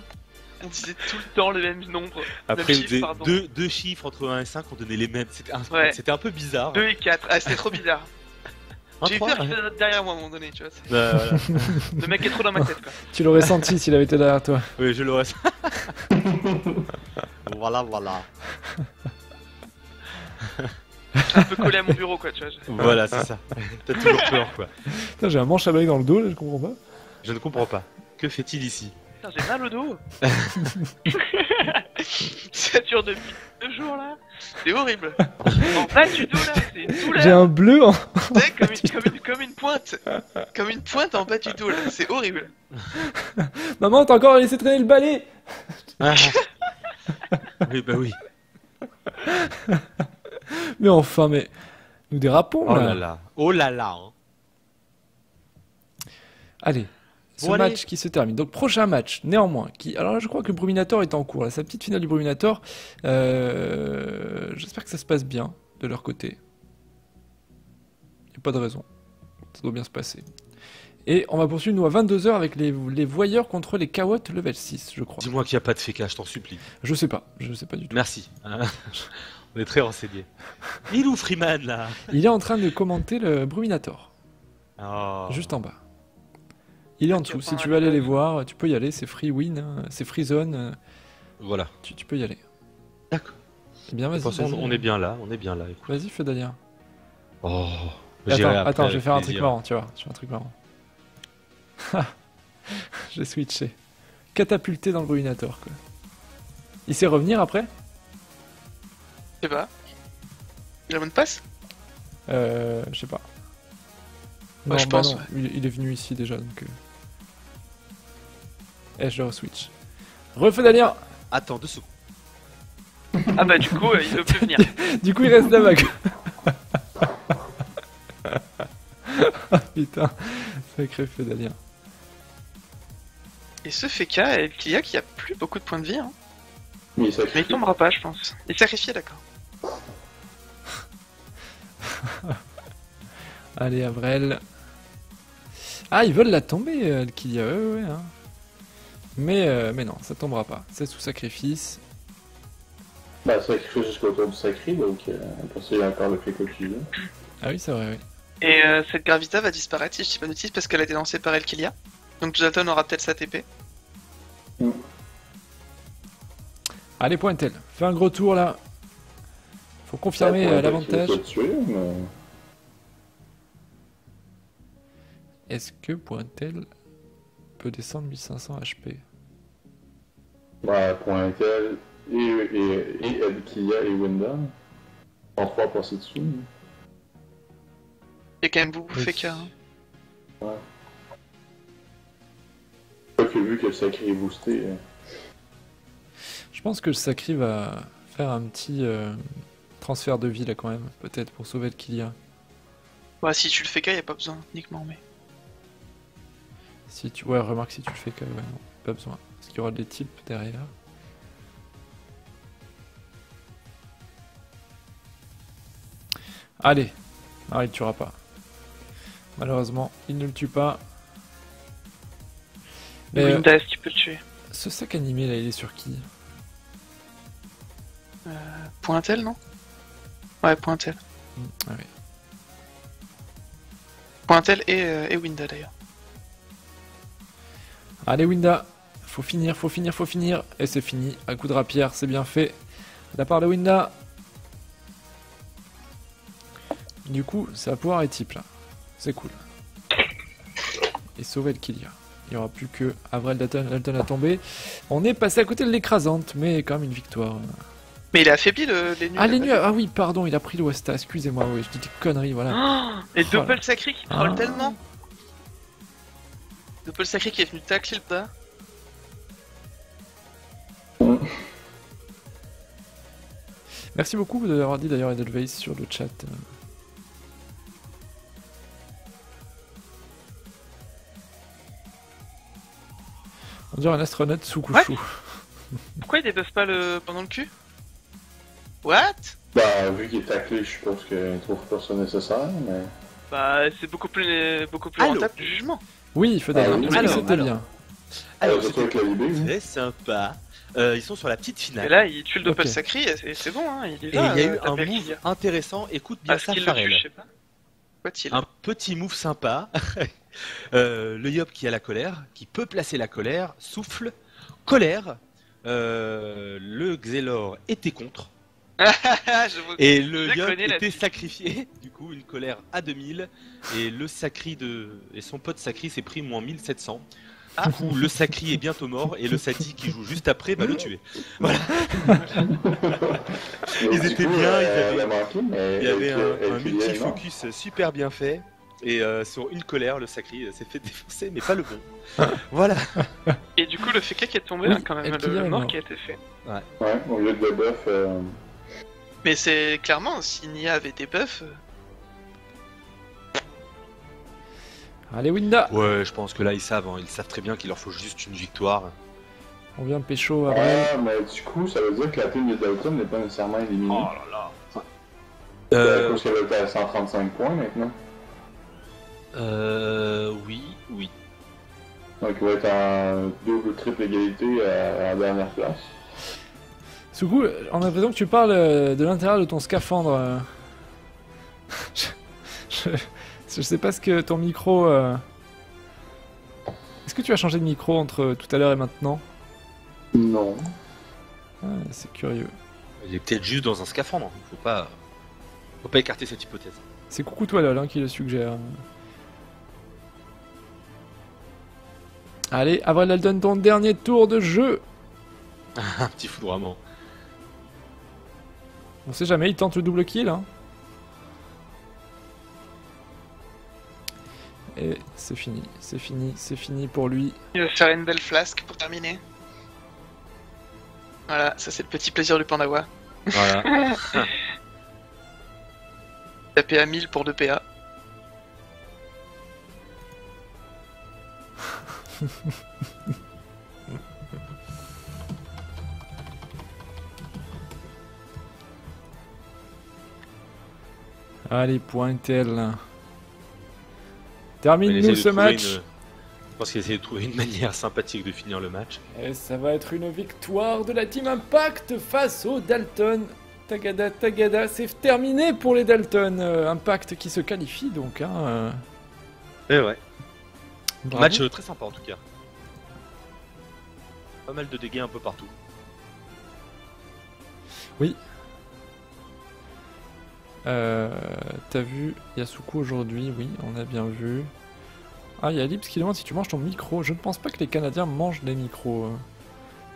Speaker 2: On disait tout le temps le même nombre.
Speaker 3: Après,
Speaker 2: chiffre, pardon.
Speaker 3: deux chiffres entre 1 et 5, on donnait les mêmes. C'était un peu bizarre.
Speaker 2: 2 et 4. Ah, c'était trop bizarre.
Speaker 3: Un
Speaker 2: J'ai eu
Speaker 3: 3,
Speaker 2: peur qu'il fasse derrière moi à un moment donné, tu vois.
Speaker 3: voilà.
Speaker 2: Le mec est trop dans ma tête, quoi.
Speaker 1: Tu l'aurais senti s'il avait été derrière toi.
Speaker 3: Oui, je l'aurais. Voilà.
Speaker 2: Un peu collé à mon bureau, quoi, tu vois.
Speaker 3: Voilà, c'est ça. T'as toujours peur, quoi.
Speaker 1: Putain, j'ai un manche à balai dans le dos, là, je comprends pas.
Speaker 3: Je ne comprends pas. Que fait-il ici?
Speaker 2: Putain, j'ai mal au dos. Ça dure depuis 2 jours, là. C'est horrible. En bas du dos, là, c'est une douleur.
Speaker 1: J'ai un bleu en...
Speaker 2: Tu sais, comme une pointe. Comme une pointe en bas du dos, là. C'est horrible.
Speaker 1: Maman, t'as encore laissé traîner le balai.
Speaker 3: Ah. Oui, bah oui.
Speaker 1: Mais enfin, mais... Nous dérapons,
Speaker 3: Oh
Speaker 1: là.
Speaker 3: là là. Oh là là. Hein.
Speaker 1: Allez. Ce
Speaker 3: Bon,
Speaker 1: match
Speaker 3: allez.
Speaker 1: qui se termine. Donc, prochain match, néanmoins. Alors là, je crois que le Bruminator est en cours. Là, sa petite finale du Bruminator. J'espère que ça se passe bien de leur côté. Il n'y a pas de raison. Ça doit bien se passer. Et on va poursuivre, nous, à 22h avec les voyeurs contre les Kawottes level 6, je crois.
Speaker 3: Dis-moi qu'il n'y a pas de féca, je t'en supplie.
Speaker 1: Je sais pas du tout.
Speaker 3: Merci. On est très renseignés. Il est où Freeman là?
Speaker 1: Il est en train de commenter le Bruminator,
Speaker 3: Oh.
Speaker 1: juste en bas. Il est en dessous, si tu veux aller les voir, tu peux y aller, c'est free win, hein, c'est free zone,
Speaker 3: Voilà.
Speaker 1: tu peux y aller.
Speaker 3: D'accord.
Speaker 1: Eh bien,
Speaker 3: De
Speaker 1: vas-y,
Speaker 3: toute façon,
Speaker 1: vas-y.
Speaker 3: on est bien là, écoute.
Speaker 1: Vas-y, fais Dahlia.
Speaker 3: Oh.
Speaker 1: Attends, je vais faire un truc marrant, tu vois. Je vais faire un truc marrant. J'ai switché. Catapulté dans le Bruminator, quoi. Il sait revenir après?
Speaker 2: Je sais pas. Il a bonne passe?
Speaker 1: Je sais pas.
Speaker 2: Ouais, je pense,
Speaker 1: non. Il est venu ici déjà, donc... Eh, je le re-switch. Refais Dahlia.
Speaker 3: Attends 2 secondes.
Speaker 2: Ah bah du coup, il veut plus venir.
Speaker 1: Du coup, il reste là-bas. Ah, putain, sacré Fedalia.
Speaker 2: Et ce Feka, El Kilia qui a plus beaucoup de points de vie, hein.
Speaker 5: Mais
Speaker 2: Mais il tombera pas, je pense. Il est sacrifié, d'accord.
Speaker 1: Allez, Avrel. Ah, ils veulent la tomber, Alkilia, ouais, hein. Mais non, ça tombera pas. C'est sous sacrifice.
Speaker 5: Bah, sacrifice jusqu'au tour du sacré, donc après ça, il y a encore le Feka qui vient.
Speaker 1: Ah oui, c'est vrai, oui.
Speaker 2: Et cette Gravita va disparaître, si je dis pas de bêtises, parce qu'elle a été lancée par El Kilia. Donc Jonathan aura peut-être sa TP.
Speaker 1: Allez, Pointel, fais un gros tour là. Faut confirmer l'avantage. Est-ce que Pointel peut descendre 1500 HP?
Speaker 5: Bah, Pointel et Elkia et Wyndham. En 3 passés dessus.
Speaker 2: Il y a quand même beaucoup
Speaker 1: Oui.
Speaker 2: Feka. Hein.
Speaker 5: Ouais. Pas que vu que le sacré est boosté.
Speaker 1: Je pense que le Sacri va faire un petit transfert de vie là quand même, peut-être pour sauver le Kilia.
Speaker 2: Ouais, si tu le Feka, y a pas besoin, uniquement, mais.
Speaker 1: Si tu... Ouais, remarque si tu le fais quand même, non, pas besoin. Parce qu'il y aura des types derrière. Allez, il ne tuera pas. Malheureusement, il ne le tue pas. Mais
Speaker 2: Windas, tu peux le tuer.
Speaker 1: ce sac animé là, il est sur qui?
Speaker 2: Pointel, non? Ouais, Pointel.
Speaker 1: Ah oui.
Speaker 2: Pointel et Winda d'ailleurs.
Speaker 1: Allez Winda, faut finir. Et c'est fini, un coup de rapière, c'est bien fait. De la part de Winda. Du coup, ça va pouvoir être type là. C'est cool. Et sauver le Kilia. Il n'y aura plus que Avrel Dalton à tomber. On est passé à côté de l'écrasante, mais quand même une victoire.
Speaker 2: Mais il a affaibli les nuls.
Speaker 1: Ah les nuls, ah oui, pardon, il a pris l'Ouesta, excusez-moi, oui, je dis des conneries, voilà.
Speaker 2: Oh, et
Speaker 1: Oh
Speaker 2: Doppel
Speaker 1: là.
Speaker 2: Sacré qui troll
Speaker 1: Ah.
Speaker 2: tellement. Doppel Sacré qui est venu tacler le bas.
Speaker 1: Merci beaucoup d'avoir dit d'ailleurs Edelweiss sur le chat. On dirait un astronaute sous couchou.
Speaker 2: Pourquoi il débuffe pas pendant le cul? What?
Speaker 5: Bah, vu qu'il est taclé, je suppose qu'il trouve pas ça nécessaire, mais.
Speaker 2: Bah, c'est beaucoup plus
Speaker 3: Allô.
Speaker 2: rentable du jugement.
Speaker 1: Oui, Fedel,
Speaker 5: Ah oui.
Speaker 1: est-ce que
Speaker 3: Alors,
Speaker 1: c'était
Speaker 3: alors.
Speaker 1: bien?
Speaker 3: Alors,
Speaker 5: surtout avec la Libé.
Speaker 3: très sympa. Ils sont sur la petite
Speaker 2: Et
Speaker 3: finale.
Speaker 2: là, il tue le Doppel
Speaker 1: Ok.
Speaker 2: Sacri et c'est bon, hein, il y
Speaker 3: Et il y
Speaker 2: va.
Speaker 3: a eu un
Speaker 2: taper
Speaker 3: move
Speaker 2: Kilia.
Speaker 3: intéressant. Écoute bien
Speaker 2: Est-ce
Speaker 3: ça,
Speaker 2: qu'il le tue,
Speaker 3: Pharrell.
Speaker 2: je sais pas. Quoi-t-il
Speaker 3: Un petit move sympa. Le Yop qui a la colère, qui peut placer la colère, souffle, colère. Le Xelor était contre. Et le
Speaker 2: J'ai
Speaker 3: Yop
Speaker 2: connu la
Speaker 3: était
Speaker 2: suite.
Speaker 3: sacrifié. Du coup, une colère à 2000. Et le Sacri et son pote Sacri s'est pris moins 1700. Du coup, le Sacri est bientôt mort. Et le Sati qui joue juste après va le tuer. Ils étaient bien, Il y avait un multi-focus super bien fait. Et sur une colère, le Sacri s'est fait défoncer, mais pas le bon. Voilà.
Speaker 2: Et du coup, le FK qui est tombé,
Speaker 1: Oui,
Speaker 2: hein, quand même,
Speaker 1: El Kilia
Speaker 2: le
Speaker 1: est
Speaker 2: mort
Speaker 1: mort.
Speaker 2: qui a été fait.
Speaker 5: Ouais, au lieu de debuff.
Speaker 2: Mais c'est clairement, si Nia avait des buffs,
Speaker 1: Allez, Winda.
Speaker 3: Ouais, je pense que là, ils savent très bien qu'il leur faut juste une victoire.
Speaker 1: On vient pécho Abrel.
Speaker 5: Ah, mais du coup, ça veut dire que la team de Dalton n'est pas nécessairement éliminée.
Speaker 3: là là.
Speaker 5: Parce qu'elle était à 135 points maintenant.
Speaker 3: Oui.
Speaker 5: Donc il va être en double, triple égalité à la dernière place.
Speaker 1: Sugu, on a l'impression que tu parles de l'intérieur de ton scaphandre. Je sais pas ce que ton micro... Est-ce que tu as changé de micro entre tout à l'heure et maintenant?
Speaker 5: Non.
Speaker 1: Ah, c'est curieux.
Speaker 3: Il est peut-être juste dans un scaphandre. Faut pas écarter cette hypothèse.
Speaker 1: C'est Coucou toi Lol qui le suggère. Allez, Avril Dalton, ton dernier tour de jeu.
Speaker 3: Un petit foudroiement.
Speaker 1: On sait jamais, il tente le double kill. Hein. Et c'est fini pour lui.
Speaker 2: il va faire une belle flasque pour terminer. Voilà, ça c'est le petit plaisir du Pandawa.
Speaker 3: Voilà.
Speaker 2: Taper à 1000 pour 2 PA.
Speaker 1: Allez, pointel.
Speaker 3: Il
Speaker 1: Termine-nous
Speaker 3: essaie de
Speaker 1: ce
Speaker 3: trouver
Speaker 1: match.
Speaker 3: Je pense qu'il essaie de trouver une manière sympathique de finir le match.
Speaker 1: Et ça va être une victoire de la Team Impact face aux Dalton. Tagada, c'est terminé pour les Dalton. Impact qui se qualifie donc. Hein,
Speaker 3: Et ouais.
Speaker 1: bravo.
Speaker 3: Match très sympa en tout cas. Pas mal de dégâts un peu partout.
Speaker 1: Oui. T'as vu Yasuko aujourd'hui? Oui, on a bien vu. Ah, il y a Lips qui demande si tu manges ton micro. Je ne pense pas que les Canadiens mangent des micros.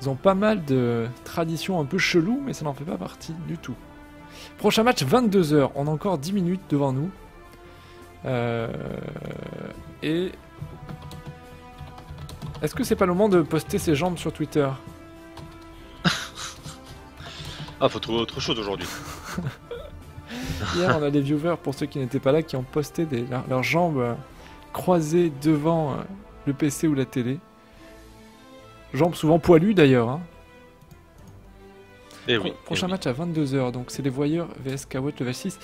Speaker 1: Ils ont pas mal de traditions un peu cheloues, mais ça n'en fait pas partie du tout. Prochain match, 22h. On a encore 10 minutes devant nous. Et... Est-ce que c'est pas le moment de poster ses jambes sur Twitter?
Speaker 3: Ah, faut trouver autre chose aujourd'hui.
Speaker 1: Hier, on a des viewers, pour ceux qui n'étaient pas là, qui ont posté leurs jambes croisées devant le PC ou la télé. Jambes souvent poilues d'ailleurs. Hein.
Speaker 3: Et oui.
Speaker 1: Prochain match à 22h, donc c'est les voyeurs vs Kawot level 6.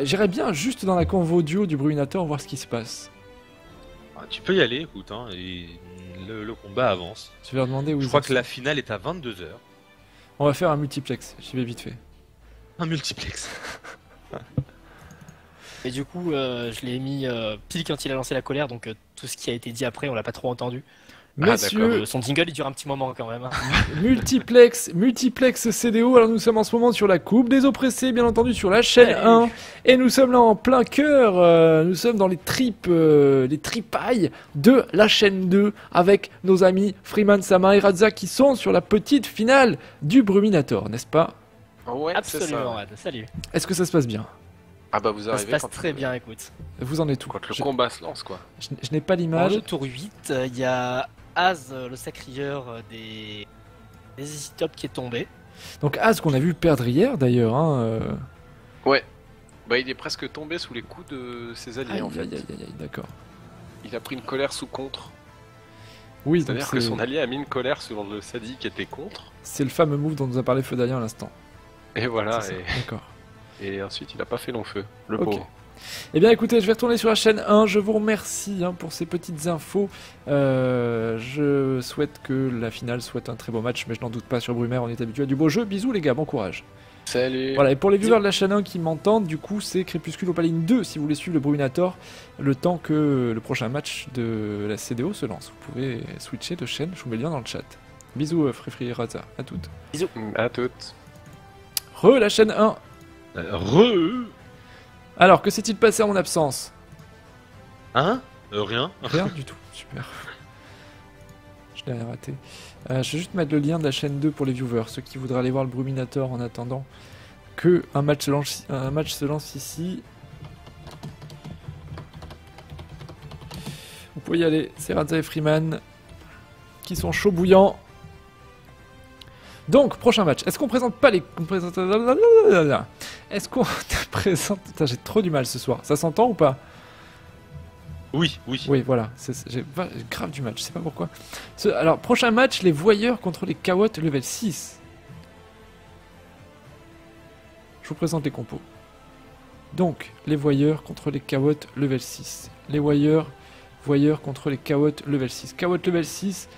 Speaker 1: J'irais bien juste dans la convo duo du Bruinator voir ce qui se passe.
Speaker 3: Ah, tu peux y aller, écoute, hein, et le combat avance.
Speaker 1: Je vais leur demander où
Speaker 3: Je
Speaker 1: ils
Speaker 3: crois
Speaker 1: en
Speaker 3: que
Speaker 1: sont.
Speaker 3: la finale est à 22h.
Speaker 1: On va faire un multiplex, j'y vais vite fait.
Speaker 3: Un multiplex.
Speaker 6: Et du coup, je l'ai mis pile quand il a lancé la colère, donc tout ce qui a été dit après, on l'a pas trop entendu.
Speaker 1: Messieurs,
Speaker 6: Son jingle, il dure un petit moment quand même. Hein.
Speaker 1: multiplex CDO. Alors nous sommes en ce moment sur la coupe des oppressés, bien entendu sur la chaîne 1, et nous sommes là en plein cœur. Nous sommes dans les tripailles de la chaîne 2 avec nos amis Freeman, Sama et Radza qui sont sur la petite finale du Bruminator, n'est-ce pas?
Speaker 7: Ouais, c'est ça.
Speaker 6: Absolument, Rad. Salut.
Speaker 1: Est-ce que ça se passe bien?
Speaker 7: Ah bah vous
Speaker 6: Ça se
Speaker 7: arrivez
Speaker 6: passe
Speaker 7: quand,
Speaker 6: très bien, écoute.
Speaker 1: Vous en êtes où?
Speaker 7: quand le
Speaker 1: Je-
Speaker 7: combat se lance quoi.
Speaker 1: Je n'ai pas
Speaker 6: En
Speaker 1: l'image.
Speaker 6: jeu tour 8, il y a Az, le sacrieur des Easy Top qui est tombé.
Speaker 1: Donc Az qu'on a vu perdre hier d'ailleurs. Hein,
Speaker 7: Ouais. Bah il est presque tombé sous les coups de ses alliés
Speaker 1: Aïe,
Speaker 7: en fait.
Speaker 1: aïe, d'accord.
Speaker 7: Il a pris une colère sous contre.
Speaker 1: Oui, donc
Speaker 7: C'est-à-dire que
Speaker 1: c'est
Speaker 7: son allié a mis une colère sur le Sadi qui était contre.
Speaker 1: c'est le fameux move dont nous a parlé Feudalien à l'instant.
Speaker 7: Et voilà,
Speaker 1: C'est ça, d'accord.
Speaker 7: et ensuite il a pas fait long feu. Le
Speaker 1: Ok.
Speaker 7: pauvre.
Speaker 1: Eh bien écoutez, je vais retourner sur la chaîne 1, je vous remercie hein, pour ces petites infos. je souhaite que la finale soit un très beau match, mais je n'en doute pas sur Brumaire, on est habitué à du beau jeu. Bisous les gars, bon courage.
Speaker 7: Salut.
Speaker 1: Voilà, et pour les viewers de la chaîne 1 qui m'entendent, du coup, c'est Crépuscule Opaline 2 si vous voulez suivre le Bruminator, le temps que le prochain match de la CDO se lance. Vous pouvez switcher de chaîne, je vous mets le lien dans le chat. Bisous, Free Raza, à toutes.
Speaker 7: À toutes.
Speaker 1: La chaîne 1. Alors, que s'est-il passé en mon absence?
Speaker 3: Hein Rien.
Speaker 1: Rien du tout, super. Je l'ai rien raté. Je vais juste mettre le lien de la chaîne 2 pour les viewers, ceux qui voudraient aller voir le Bruminator en attendant que un match se lance ici. Vous pouvez y aller, c'est Raza et Freeman qui sont chauds bouillants. Donc, prochain match. Est-ce qu'on présente pas les... Est-ce qu'on présente... Putain, j'ai trop du mal ce soir. Ça s'entend ou pas?
Speaker 3: Oui.
Speaker 1: Oui, voilà. J'ai grave du mal, je sais pas pourquoi. Alors, prochain match, les voyeurs contre les Kawots level 6. Je vous présente les compos. Donc, les voyeurs contre les Kawots level 6. Les voyeurs contre les Kawots level 6. Kawots level 6,